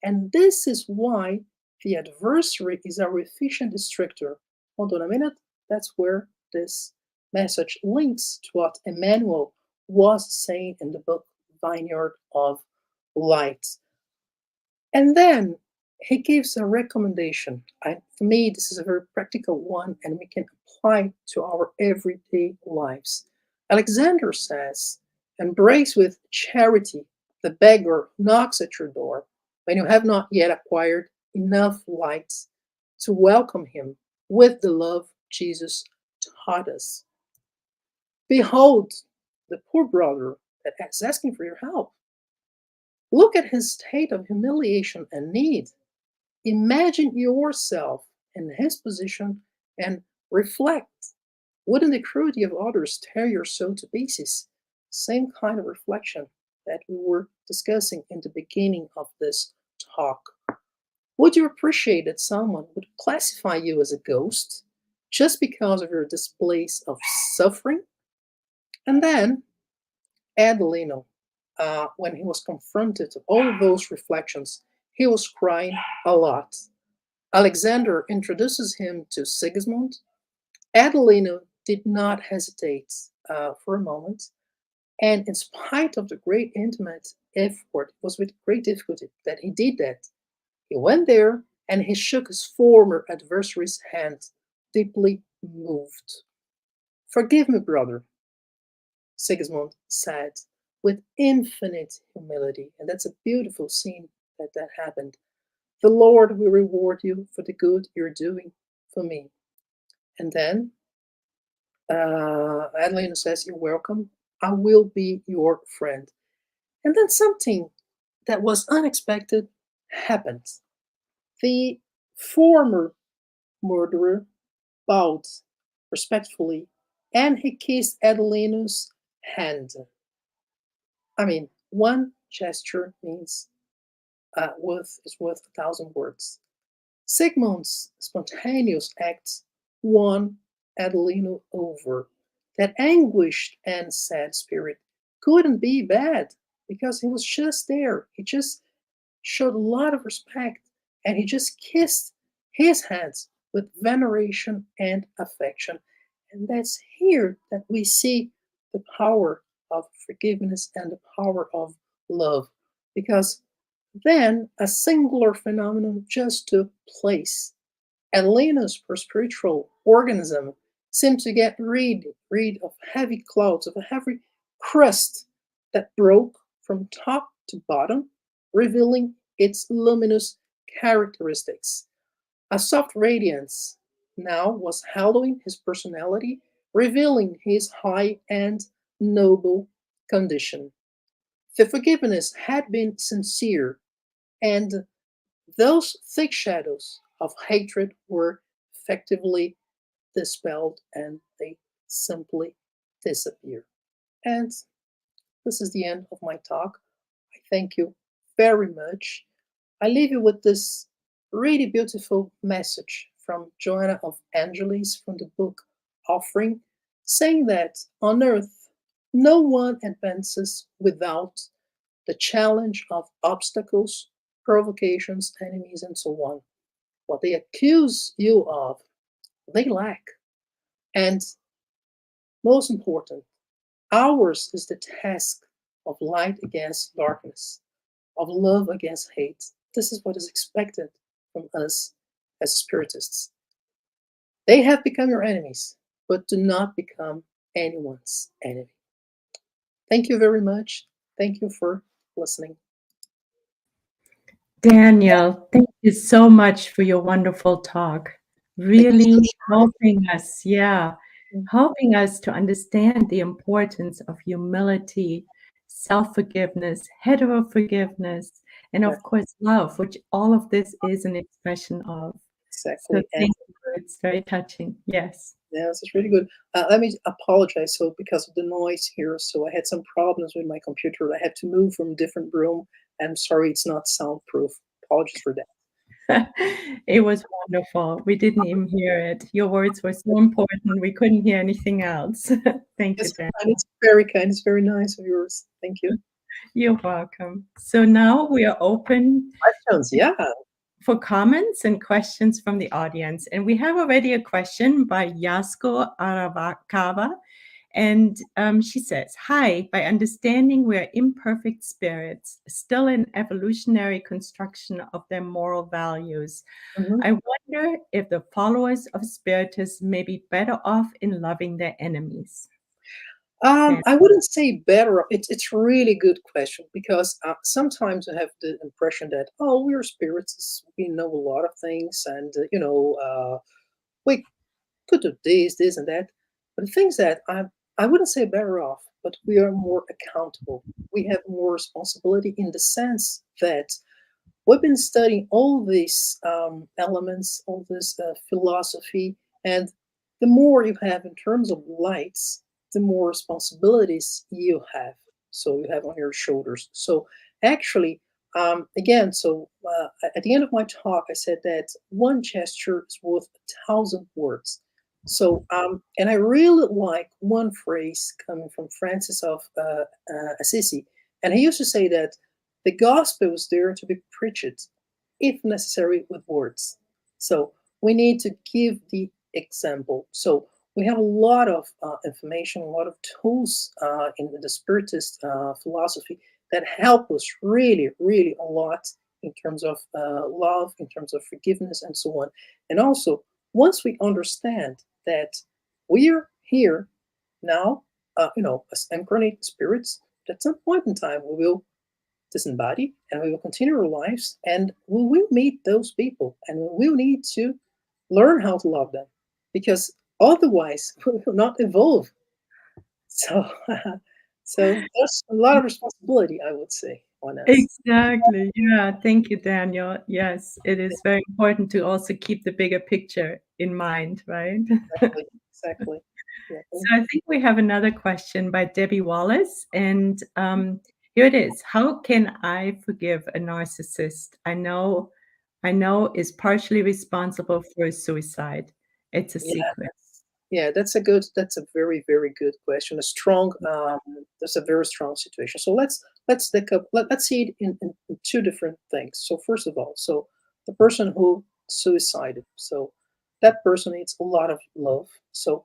And this is why the adversary is our efficient destructor. Hold on a minute. That's where this message links to what Emmanuel was saying in the book Vineyard of Light. And then he gives a recommendation. For me, this is a very practical one, and we can apply to our everyday lives. Alexander says, embrace with charity the beggar who knocks at your door when you have not yet acquired enough light to welcome him with the love Jesus taught us. Behold the poor brother that is asking for your help. Look at his state of humiliation and need. Imagine yourself in his position and reflect. Wouldn't the cruelty of others tear your soul to pieces? Same kind of reflection that we were discussing in the beginning of this talk. Would you appreciate that someone would classify you as a ghost just because of your displays of suffering? And then Adelino, when he was confronted with all of those reflections, he was crying a lot. Alexander introduces him to Sigismund. Adelino did not hesitate for a moment, and in spite of the great intimate effort, it was with great difficulty that he did that. He went there and he shook his former adversary's hand, deeply moved. Forgive me, brother, Sigismund said with infinite humility. And that's a beautiful scene that happened. The Lord will reward you for the good you're doing for me. And then Adelina says, you're welcome. I will be your friend. And then something that was unexpected happened. The former murderer bowed respectfully and he kissed Adelino's hand. I mean, one gesture means is worth 1,000 words. Sigmund's spontaneous act won Adelino over. That anguished and sad spirit couldn't be bad because he was just there. He just showed a lot of respect and he just kissed his hands with veneration and affection. And that's here that we see the power of forgiveness and the power of love. Because then a singular phenomenon just took place. Adelino's spiritual organism seemed to get rid of heavy clouds, of a heavy crust that broke from top to bottom, revealing its luminous characteristics. A soft radiance now was hallowing his personality, revealing his high and noble condition. The forgiveness had been sincere, and those thick shadows of hatred were effectively dispelled and they simply disappear. And this is the end of my talk. I thank you very much. I leave you with this really beautiful message from Joanna of Angelis from the book Offering, saying that on earth, no one advances without the challenge of obstacles, provocations, enemies, and so on. What they accuse you of, they lack. And most important, ours is the task of light against darkness, of love against hate. This is what is expected from us as Spiritists. They have become your enemies, but do not become anyone's enemy. Thank you very much. Thank you for listening. Daniel, thank you so much for your wonderful talk. Really helping us, helping us to understand the importance of humility, self-forgiveness, hetero-forgiveness, and of course, love, which all of this is an expression of. Exactly. So thank you. It's very touching. Yes. Yes, it's really good. Let me apologize. So because of the noise here, so I had some problems with my computer. I had to move from a different room. I'm sorry, it's not soundproof. Apologies for that. It was wonderful. We didn't even hear it. Your words were so important. We couldn't hear anything else. Thank you, Dan. It's very kind. It's very nice of yours. Thank you. You're welcome. So now we are open Questions, yeah. for comments and questions from the audience. And we have already a question by Yasko Aravakava. And she says, hi, by understanding we're imperfect spirits, still in evolutionary construction of their moral values, I wonder if the followers of Spiritism may be better off in loving their enemies. I wouldn't say better. It's a really good question because sometimes I have the impression that, oh, we're spirits, we know a lot of things, and we could do this, and that. But the things that I wouldn't say better off, but we are more accountable. We have more responsibility in the sense that we've been studying all these elements, all this philosophy, and the more you have in terms of lights, the more responsibilities you have. so you have on your shoulders. So actually, again, so at the end of my talk, I said that one gesture is worth 1,000 words. So, and I really like one phrase coming from Francis of Assisi, and he used to say that the gospel is there to be preached, if necessary, with words. So we need to give the example. So we have a lot of information, a lot of tools in the Spiritist philosophy that help us really, really a lot in terms of love, in terms of forgiveness, and so on. And also, once we understand that we're here now, as incarnate spirits, at some point in time we will disembody and we will continue our lives and we will meet those people and we will need to learn how to love them because otherwise we will not evolve. So, so there's a lot of responsibility, I would say, on us. Exactly. Yeah. Thank you, Daniel. Yes, it is very important to also keep the bigger picture in mind, right? Exactly, exactly. Yeah. So I think we have another question by Debbie Wallace, and here it is. How can I forgive a narcissist I know is partially responsible for his suicide? It's a Yeah, secret. yeah, that's a very, very good question. A strong, that's a very strong situation. So let's take up, let's see it in two different things. So first of all, so the person who suicided, so that person needs a lot of love. So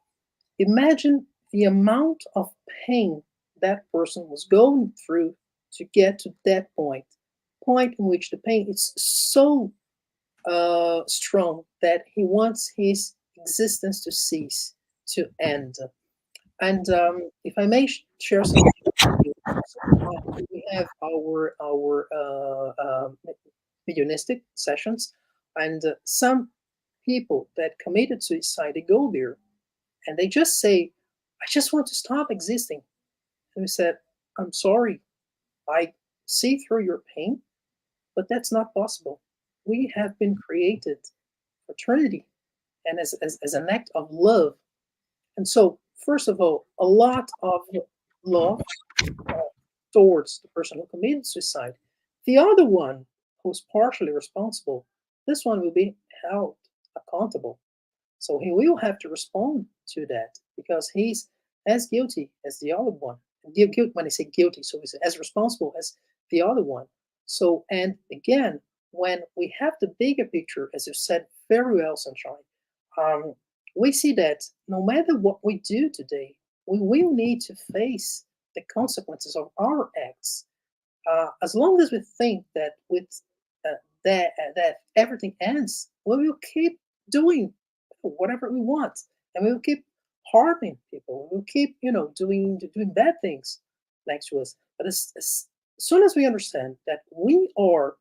imagine the amount of pain that person was going through to get to that point in which the pain is so strong that he wants his existence to cease, to end. And if I may share something with you, so, we have our mediumistic sessions, and some people that committed suicide, they go there and they just say, "I just want to stop existing." And we said, "I'm sorry, I see through your pain, but that's not possible. We have been created fraternity and as an act of love. And so, first of all, a lot of love towards the person who committed suicide. The other one, who's partially responsible, this one will be held accountable. So he will have to respond to that because he's as guilty as the other one. When I say guilty, so he's as responsible as the other one. So, and again, when we have the bigger picture, as you said very well, Sunshine, um, we see that no matter what we do today, we will need to face the consequences of our acts. As long as we think that with that everything ends, we will keep doing whatever we want, and we will keep harming people. We will keep, doing bad things next to us. But as soon as we understand that we are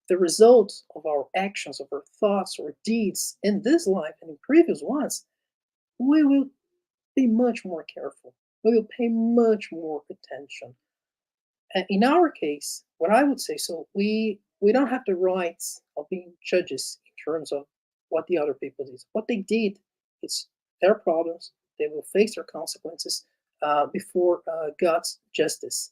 the result of our actions, of our thoughts, or deeds in this life and in previous ones, we will be much more careful. We will pay much more attention. And in our case, what I would say, so we don't have the rights of being judges in terms of what the other people did. What they did, it's their problems. They will face their consequences before God's justice.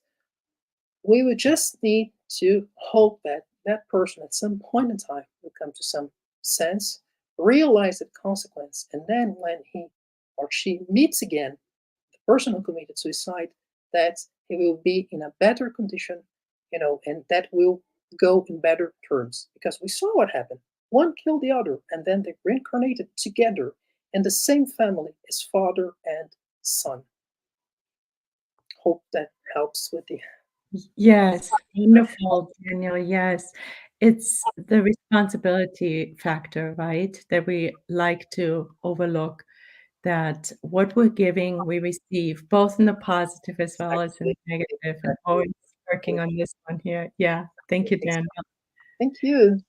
We would just need to hope that that person at some point in time will come to some sense, realize the consequence, and then when he or she meets again the person who committed suicide, that he will be in a better condition, and that will go in better terms. Because we saw what happened. One killed the other, and then they reincarnated together in the same family as father and son. Hope that helps with the. Yes, wonderful, Daniel. Yes. It's the responsibility factor, right? That we like to overlook, that what we're giving, we receive, both in the positive as well as in Exactly, the negative, and exactly, always working exactly. on this one here. Yeah. Thank you, Daniel. Thank you.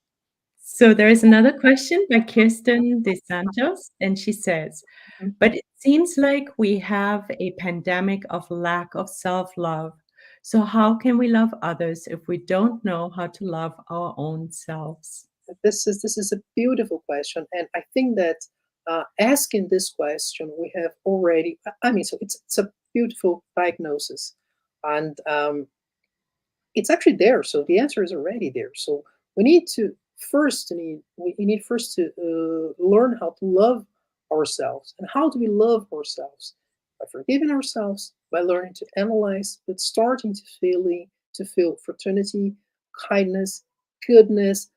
So there is another question by Kirsten De Santos, and she says, Mhm. but it seems like we have a pandemic of lack of self-love. So how can we love others if we don't know how to love our own selves? This is a beautiful question, and I think that asking this question, we have already. I mean, so it's a beautiful diagnosis. And it's actually there. So the answer is already there. So we need to first to learn how to love ourselves. And how do we love ourselves? By forgiving ourselves, by learning to analyze, but starting to feel fraternity, kindness, goodness,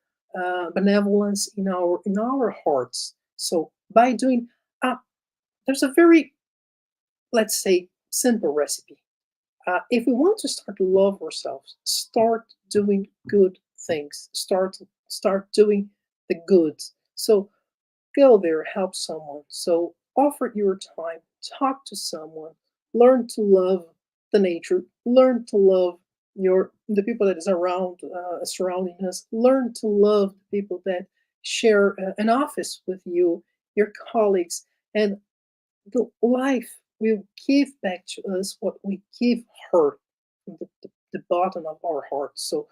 benevolence in our hearts. So by doing, uh, there's a very, let's say, simple recipe. If we want to start to love ourselves, start doing good things. Start doing the good. So go there, help someone. So offer your time, talk to someone, learn to love the nature, learn to love the people that is around surrounding us, learn to love the people that share an office with you, your colleagues, and the life will give back to us what we give her from the bottom of our heart. So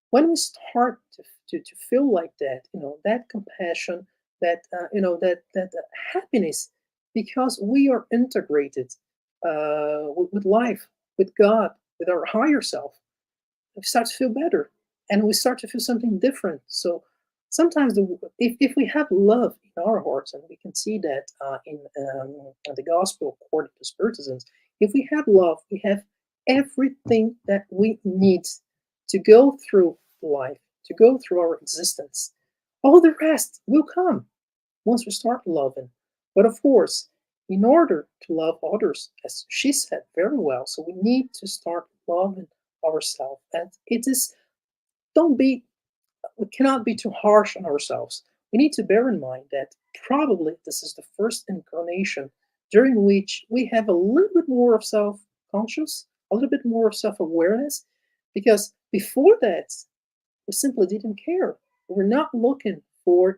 when we start to feel like that, that compassion, that happiness, because we are integrated with life, with God, with our higher self, we start to feel better, and we start to feel something different. So sometimes if we have love in our hearts, and we can see that in the gospel according to Spiritism, if we have love, we have everything that we need to go through life, to go through our existence. All the rest will come once we start loving. But of course, in order to love others, as she said very well, so we need to start loving ourselves. And it is, don't be, we cannot be too harsh on ourselves. We need to bear in mind that probably this is the first incarnation during which we have a little bit more of self conscious, a little bit more of self awareness, because before that, we simply didn't care. We're not looking for,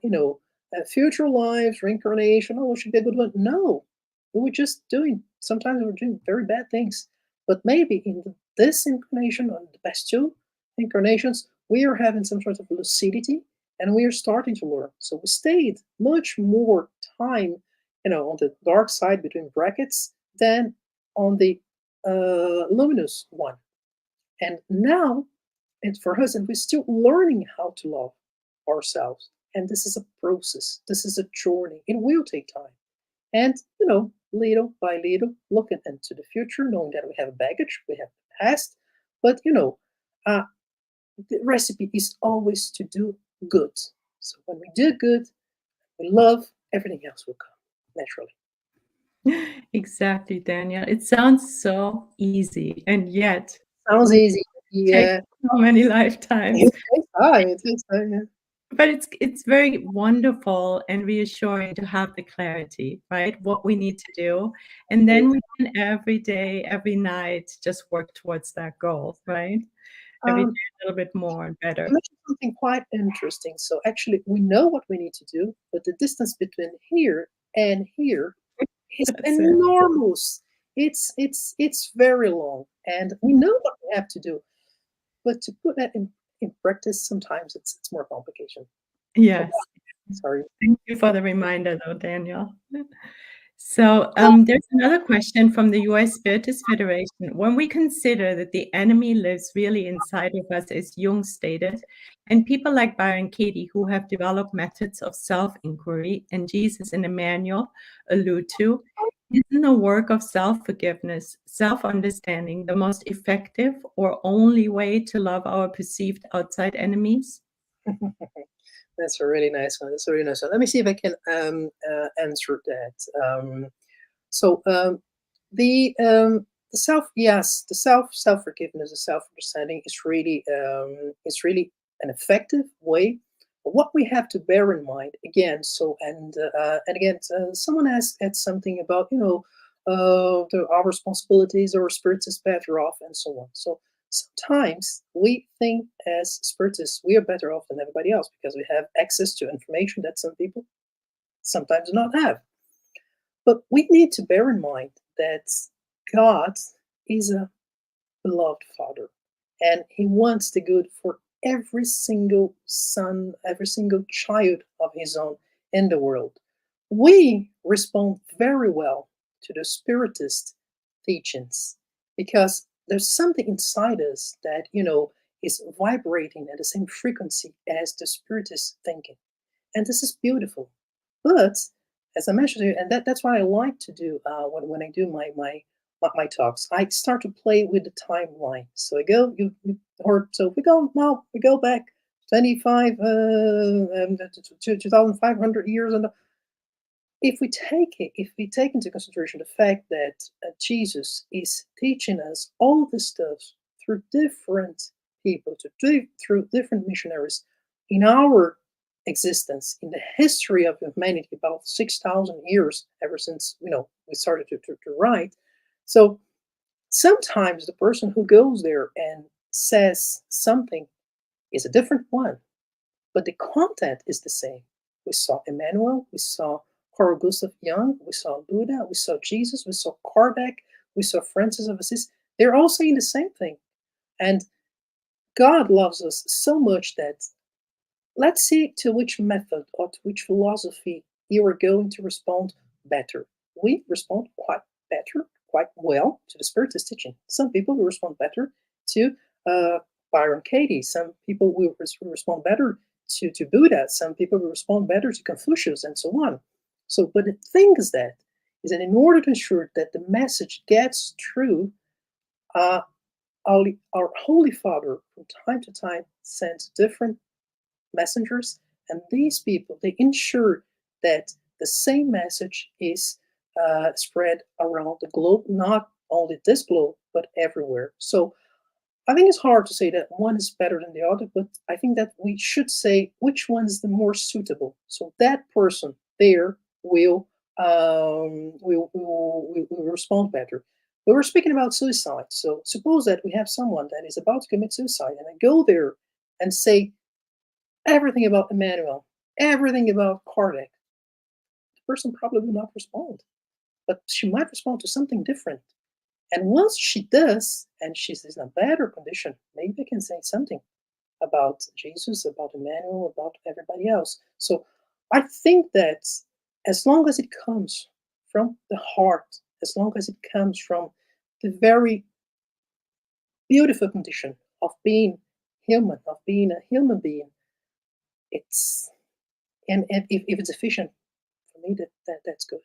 future lives, reincarnation. Oh, it should be a good one. No, we were just doing, sometimes we were doing very bad things. But maybe in this incarnation, or the past two incarnations, we are having some sort of lucidity, and we are starting to learn. So we stayed much more time, on the dark side between brackets than on the luminous one. And now it's for us, and we're still learning how to love ourselves. And this is a process, this is a journey. It will take time. And, little by little, looking into the future, knowing that we have a baggage, we have the past. But, uh, the recipe is always to do good. So when we do good, we love, everything else will come naturally. Exactly, Daniel. It sounds so easy, and yet Sounds we easy. take Yeah. so many lifetimes. It takes time. It takes time. Yeah. But it's very wonderful and reassuring to have the clarity, right? What we need to do. And then we can every day, every night, just work towards that goal, right? Every day Um, a little bit more and you better. mentioned something quite interesting. So actually, we know what we need to do, but the distance between here and here is That's it. enormous. It's very long, and we know what we have to do, but to put that in practice, sometimes it's more complication. So Yes. sorry. Thank you for the reminder, though, Daniel. So, there's another question from the US Spiritist Federation. When we consider that the enemy lives really inside of us, as Jung stated, and people like Byron Katie, who have developed methods of self-inquiry, and Jesus and Emmanuel allude to, isn't the work of self-forgiveness, self-understanding the most effective or only way to love our perceived outside enemies? That's a really nice one. That's a really nice one. Let me see if I can answer that. So the self forgiveness, the self understanding is really an effective way. But what we have to bear in mind again, and again, someone asked something about our responsibilities or spirits better off and so on. So sometimes we think as spiritists we are better off than everybody else because we have access to information that some people sometimes do not have. But we need to bear in mind that God is a beloved Father, and He wants the good for every single son, every single child of His own in the world. We respond very well to the Spiritist teachings because there's something inside us that, is vibrating at the same frequency as the spiritist thinking. And this is beautiful. But as I mentioned to you, and that's what I like to do when I do my talks. I start to play with the timeline. So I go, so we go back 25 to 2,500 years, and if we take into consideration the fact that Jesus is teaching us all this stuff through different people, through different missionaries in our existence, in the history of humanity, about 6,000 years, ever since we started to write. So sometimes the person who goes there and says something is a different one, but the content is the same. We saw Emmanuel, we saw Carl Gustav Jung, we saw Buddha, we saw Jesus, we saw Kardec, we saw Francis of Assisi. They're all saying the same thing. And God loves us so much that let's see to which method or to which philosophy you are going to respond better. We respond quite well to the Spiritist teaching. Some people will respond better to Byron Katie. Some people will respond better to Buddha. Some people will respond better to Confucius, and so on. So, but the thing is that in order to ensure that the message gets through, our Holy Father from time to time sends different messengers, and these people, they ensure that the same message is spread around the globe, not only this globe, but everywhere. So I think it's hard to say that one is better than the other, but I think that we should say which one is the more suitable. So that person there will respond better. We were speaking about suicide. So suppose that we have someone that is about to commit suicide, and I go there and say everything about Emmanuel, everything about Kardec. The person probably will not respond, but she might respond to something different. And once she does, and she's in a better condition, maybe I can say something about Jesus, about Emmanuel, about everybody else. So I think that as long as it comes from the heart, as long as it comes from the very beautiful condition of being human, of being a human being, it's, and if it's efficient, for me, that's good.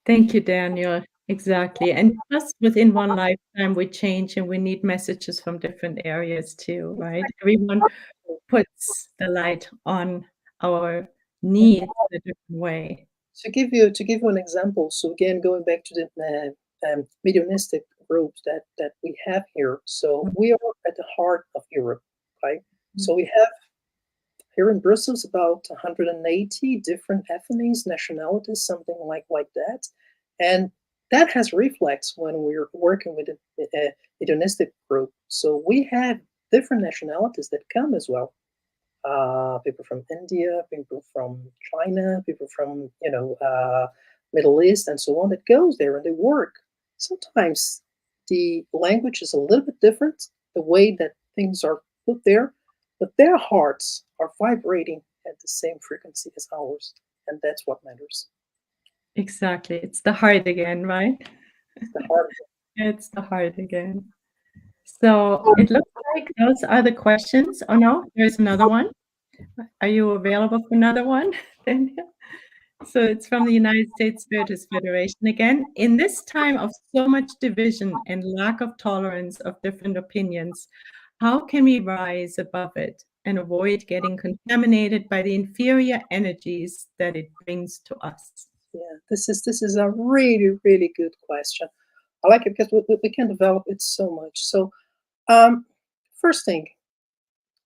Thank you, Daniel. Exactly. And just within one lifetime, we change and we need messages from different areas too, right? Everyone puts the light on our needs in a different way. To give you an example, so again, going back to the mediumistic groups that we have here. So we are at the heart of Europe, right? So we have here in Brussels about 180 different ethnies, nationalities, something like that. And that has reflex when we're working with a hedonistic group. So we have different nationalities that come as well. People from India, people from China, people from Middle East, and so on, that goes there and they work. Sometimes the language is a little bit different, the way that things are put there, but their hearts are vibrating at the same frequency as ours, and that's what matters. Exactly. It's the heart again, right? It's the heart. It's the heart again. So it looks like those are the questions. Oh no, there's another one. Are you available for another one, Daniel? So it's from the United States Spiritist Federation again. In this time of so much division and lack of tolerance of different opinions, how can we rise above it and avoid getting contaminated by the inferior energies that it brings to us? Yeah, this is a really, really good question. I like it because we can develop it so much. So first thing,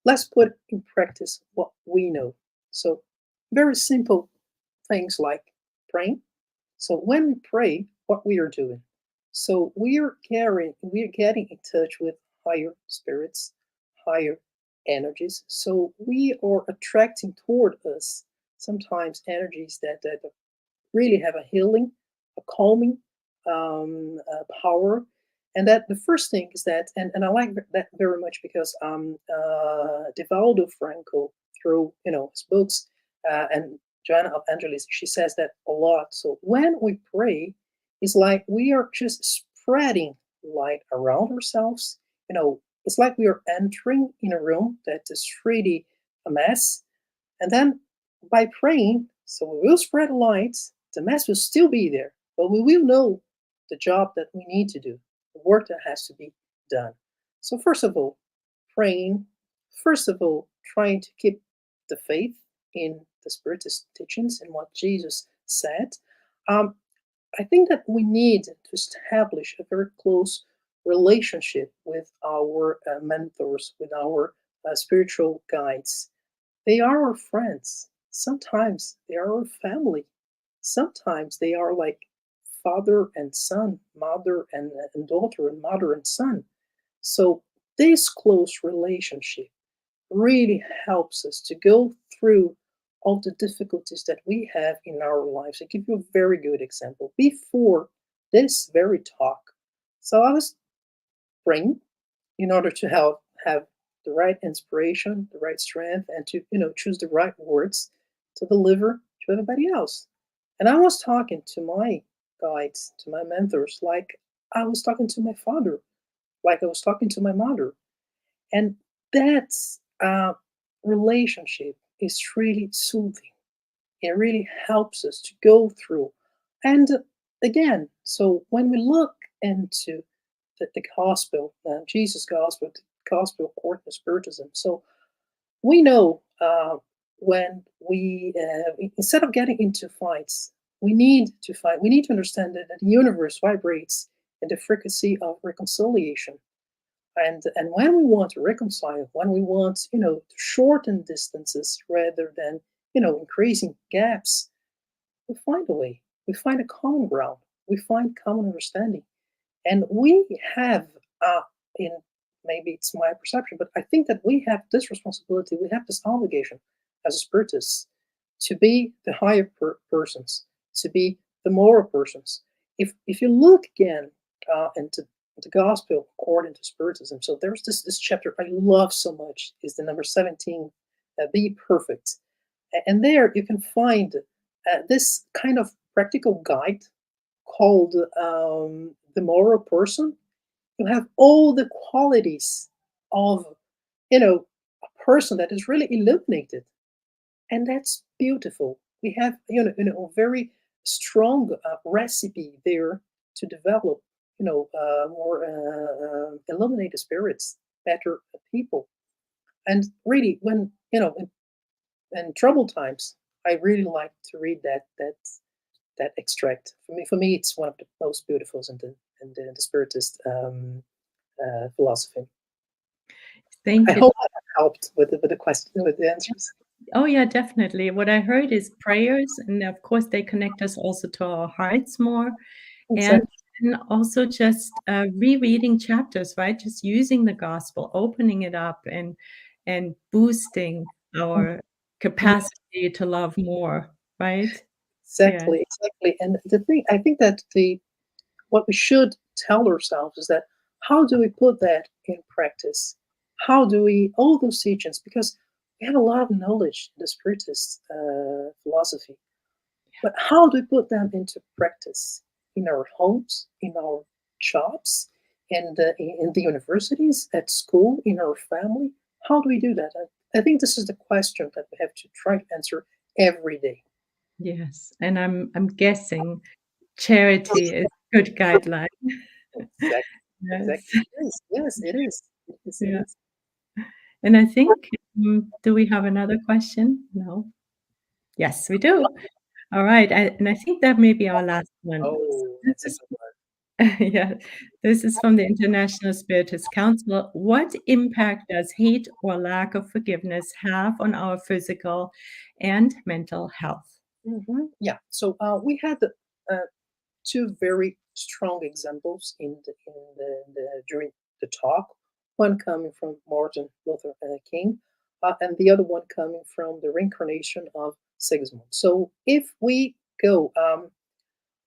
let's put in practice what we know. So very simple things like praying. So when we pray, what we are doing. So we are getting in touch with higher spirits, higher energies. So we are attracting toward us sometimes energies that really have a healing, a calming power. And that the first thing is that, and I like that very much because Divaldo Franco, through his books, and Joanna of Angelis, she says that a lot. So when we pray, it's like we are just spreading light around ourselves. It's like we are entering in a room that is really a mess. And then by praying, so we will spread light, the mess will still be there, but we will know the job that we need to do, the work that has to be done. So, first of all, praying, first of all, trying to keep the faith in the Spiritist teachings and what Jesus said. Um, I think that we need to establish a very close relationship with our mentors, with our spiritual guides. They are our friends. Sometimes they are our family. Sometimes they are like father and son, mother and daughter, and mother and son. So, this close relationship really helps us to go through all the difficulties that we have in our lives. I give you a very good example. Before this very talk, so I was praying in order to have the right inspiration, the right strength, and to choose the right words to deliver to everybody else. And I was talking to my guides, to my mentors, like I was talking to my father, like I was talking to my mother. And that's relationship is really soothing. It really helps us to go through. And again, so when we look into the gospel, Jesus' gospel, the gospel according to Spiritism, so we know when we, instead of getting into fights, we need to fight. We need to understand that the universe vibrates in the frequency of reconciliation. And when we want to reconcile, when we want to shorten distances rather than increasing gaps, we find a way. We find a common ground. We find common understanding, and we have in maybe it's my perception, but I think that we have this responsibility. We have this obligation as spiritists to be the higher persons, to be the moral persons. If you look again into the gospel according to Spiritism, so there's this chapter I love so much is the number 17, be perfect, and there you can find this kind of practical guide called the moral person. You have all the qualities of a person that is really illuminated, and that's beautiful. We have a very strong recipe there to develop more illuminated spirits, better people. And really, when in troubled times, I really like to read that extract. For me, it's one of the most beautiful in the Spiritist philosophy. I Thank you. hope that helped with the question, with the answers. Oh, yeah, definitely. What I heard is prayers, and of course, they connect us also to our hearts more. And Exactly. then also just rereading chapters, right? Just using the gospel, opening it up, and boosting our capacity to love more, right? Yeah. Exactly. And the thing, I think that what we should tell ourselves is that how do we put that in practice? How do we all those teachings? Because we have a lot of knowledge in the Spiritist philosophy, but how do we put them into practice in our homes, in our jobs, in the universities, at school, in our family? How do we do that? I think this is the question that we have to try to answer every day. Yes. And I'm guessing charity is a good guideline. Exactly. Yes. Exactly. Yes, it is. It Yeah. is. And I think, do we have another question? No? Yes, we do. All right. And I think that may be our last one. So Oh, this that's a is good one. yeah, this is from the International Spiritist Council. What impact does hate or lack of forgiveness have on our physical and mental health? Yeah. So we had uh, two very strong examples during the talk. One coming from Martin Luther King, and the other one coming from the reincarnation of Sigismund. So if we go,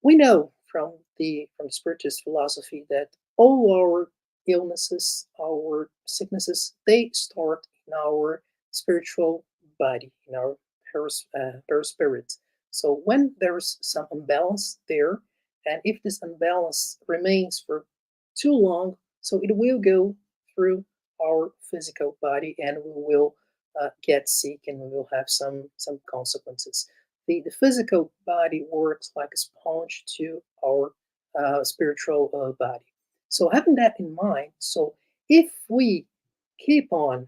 we know from Spiritist philosophy that all our illnesses, our sicknesses, they start in our spiritual body, in our perispirit. So when there's some imbalance there, and if this imbalance remains for too long, so it will go through our physical body, and we will get sick, and we will have some consequences. The physical body works like a sponge to our spiritual body. So having that in mind, so if we keep on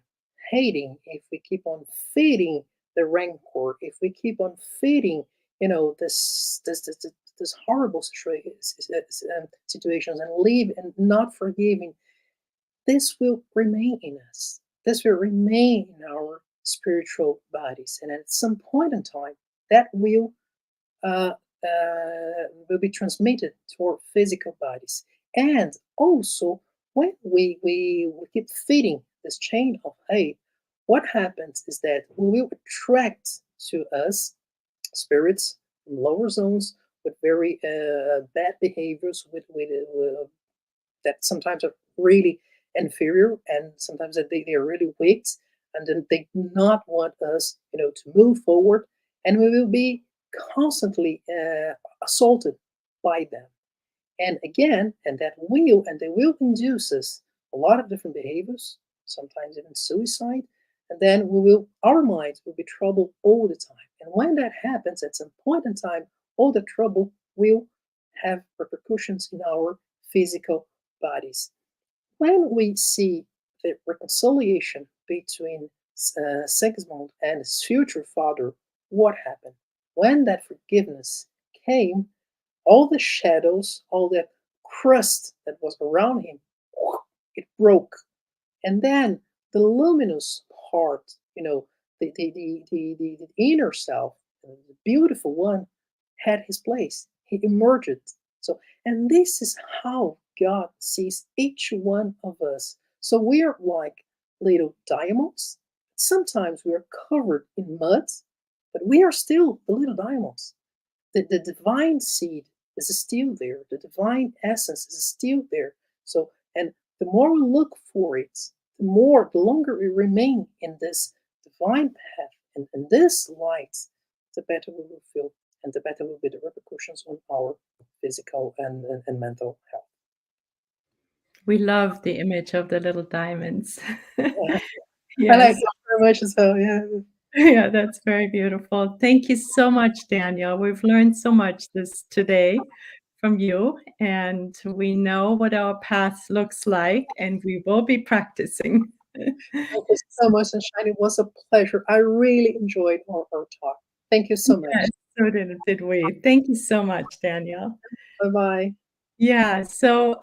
hating, if we keep on feeding the rancor, if we keep on feeding, this horrible situations, and leave and not forgiving, this will remain in us. This will remain in our spiritual bodies, and at some point in time, that uh, will be transmitted to our physical bodies. And also, when we keep feeding this chain of hate, what happens is that we will attract to us spirits from lower zones with very bad behaviors, that sometimes are really inferior, and sometimes that they are really weak, and then they do not want us, to move forward, and we will be constantly assaulted by them. And again, and they will induce us a lot of different behaviors, sometimes even suicide. And then our minds will be troubled all the time. And when that happens, at some point in time, all the trouble will have repercussions in our physical bodies. When we see the reconciliation between Sigismund and his future father, what happened? When that forgiveness came, all the shadows, all the crust that was around him, it broke. And then the luminous part, the inner self, the beautiful one, had his place. He emerged. So, and this is how God sees each one of us. So we are like little diamonds. Sometimes we are covered in mud, but we are still the little diamonds. The divine seed is still there. The divine essence is still there. So, and the more we look for it, the longer we remain in this divine path and in this light, the better we will feel, and the better will be the repercussions on our physical and mental health. We love the image of the little diamonds. I like Yes. it very much as well. Yeah. Yeah, that's very beautiful. Thank you so much, Daniel. We've learned so much today from you, and we know what our path looks like, and we will be practicing. Thank you so much, Sunshine. It was a pleasure. I really enjoyed our talk. Thank you so much. Yes, so did we. Thank you so much, Daniel. Bye bye. Yeah, so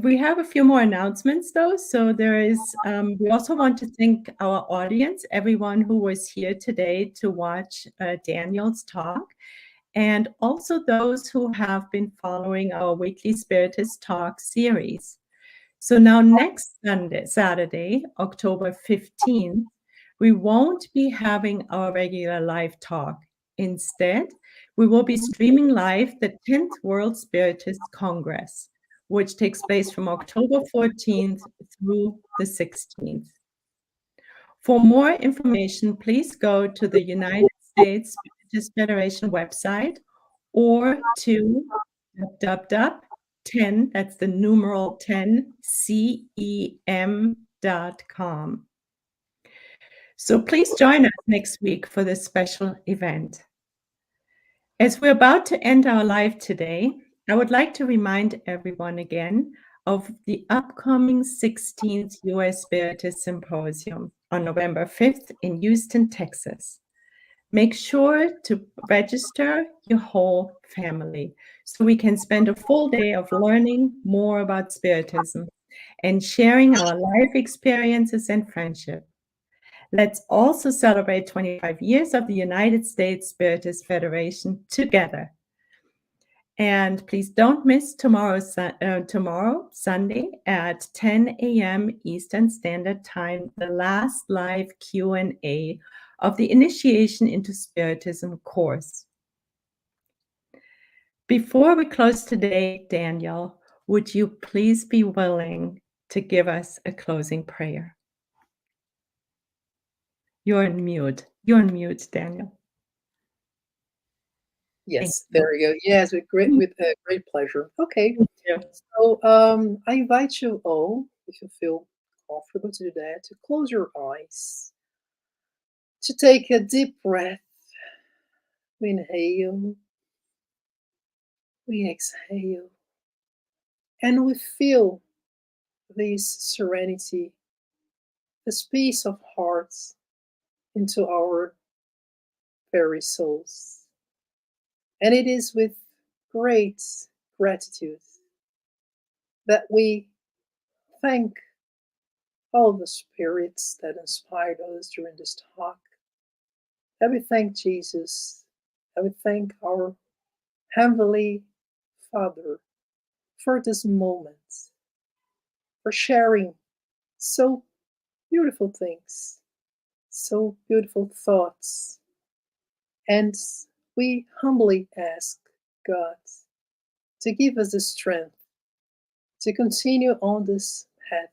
we have a few more announcements though. So we also want to thank our audience, everyone who was here today to watch Daniel's talk, and also those who have been following our weekly Spiritist Talk series. So now next Saturday, October 15th, we won't be having our regular live talk. Instead, we will be streaming live the 10th World Spiritist Congress, which takes place from October 14th through the 16th. For more information, please go to the United States Spiritist Federation website or to www.10, that's the numeral 10, CEM.com. So please join us next week for this special event. As we're about to end our live today, I would like to remind everyone again of the upcoming 16th U.S. Spiritist Symposium on November 5th in Houston, Texas. Make sure to register your whole family so we can spend a full day of learning more about Spiritism and sharing our life experiences and friendship. Let's also celebrate 25 years of the United States Spiritist Federation together. And please don't miss tomorrow, Sunday at 10 a.m. Eastern Standard Time, the last live Q&A of the Initiation into Spiritism course. Before we close today, Daniel, would you please be willing to give us a closing prayer? You're on mute. You're on mute, Daniel. Yes, you. there you go. Yes, with great pleasure. Okay, Thank you. so I invite you all, if you feel comfortable to do that, to close your eyes, to take a deep breath. We inhale, we exhale, and we feel this serenity, this peace of heart into our very souls. And it is with great gratitude that we thank all the spirits that inspired us during this talk. That we thank Jesus. That we thank our Heavenly Father for this moment, for sharing so beautiful things, so beautiful thoughts. And we humbly ask God to give us the strength to continue on this path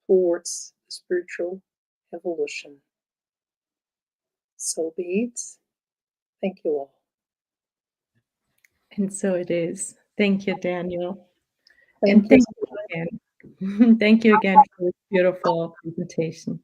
towards spiritual evolution. So be it. Thank you all. And so it is. Thank you, Daniel. And Thank you. thank you again. Thank you again for this beautiful presentation.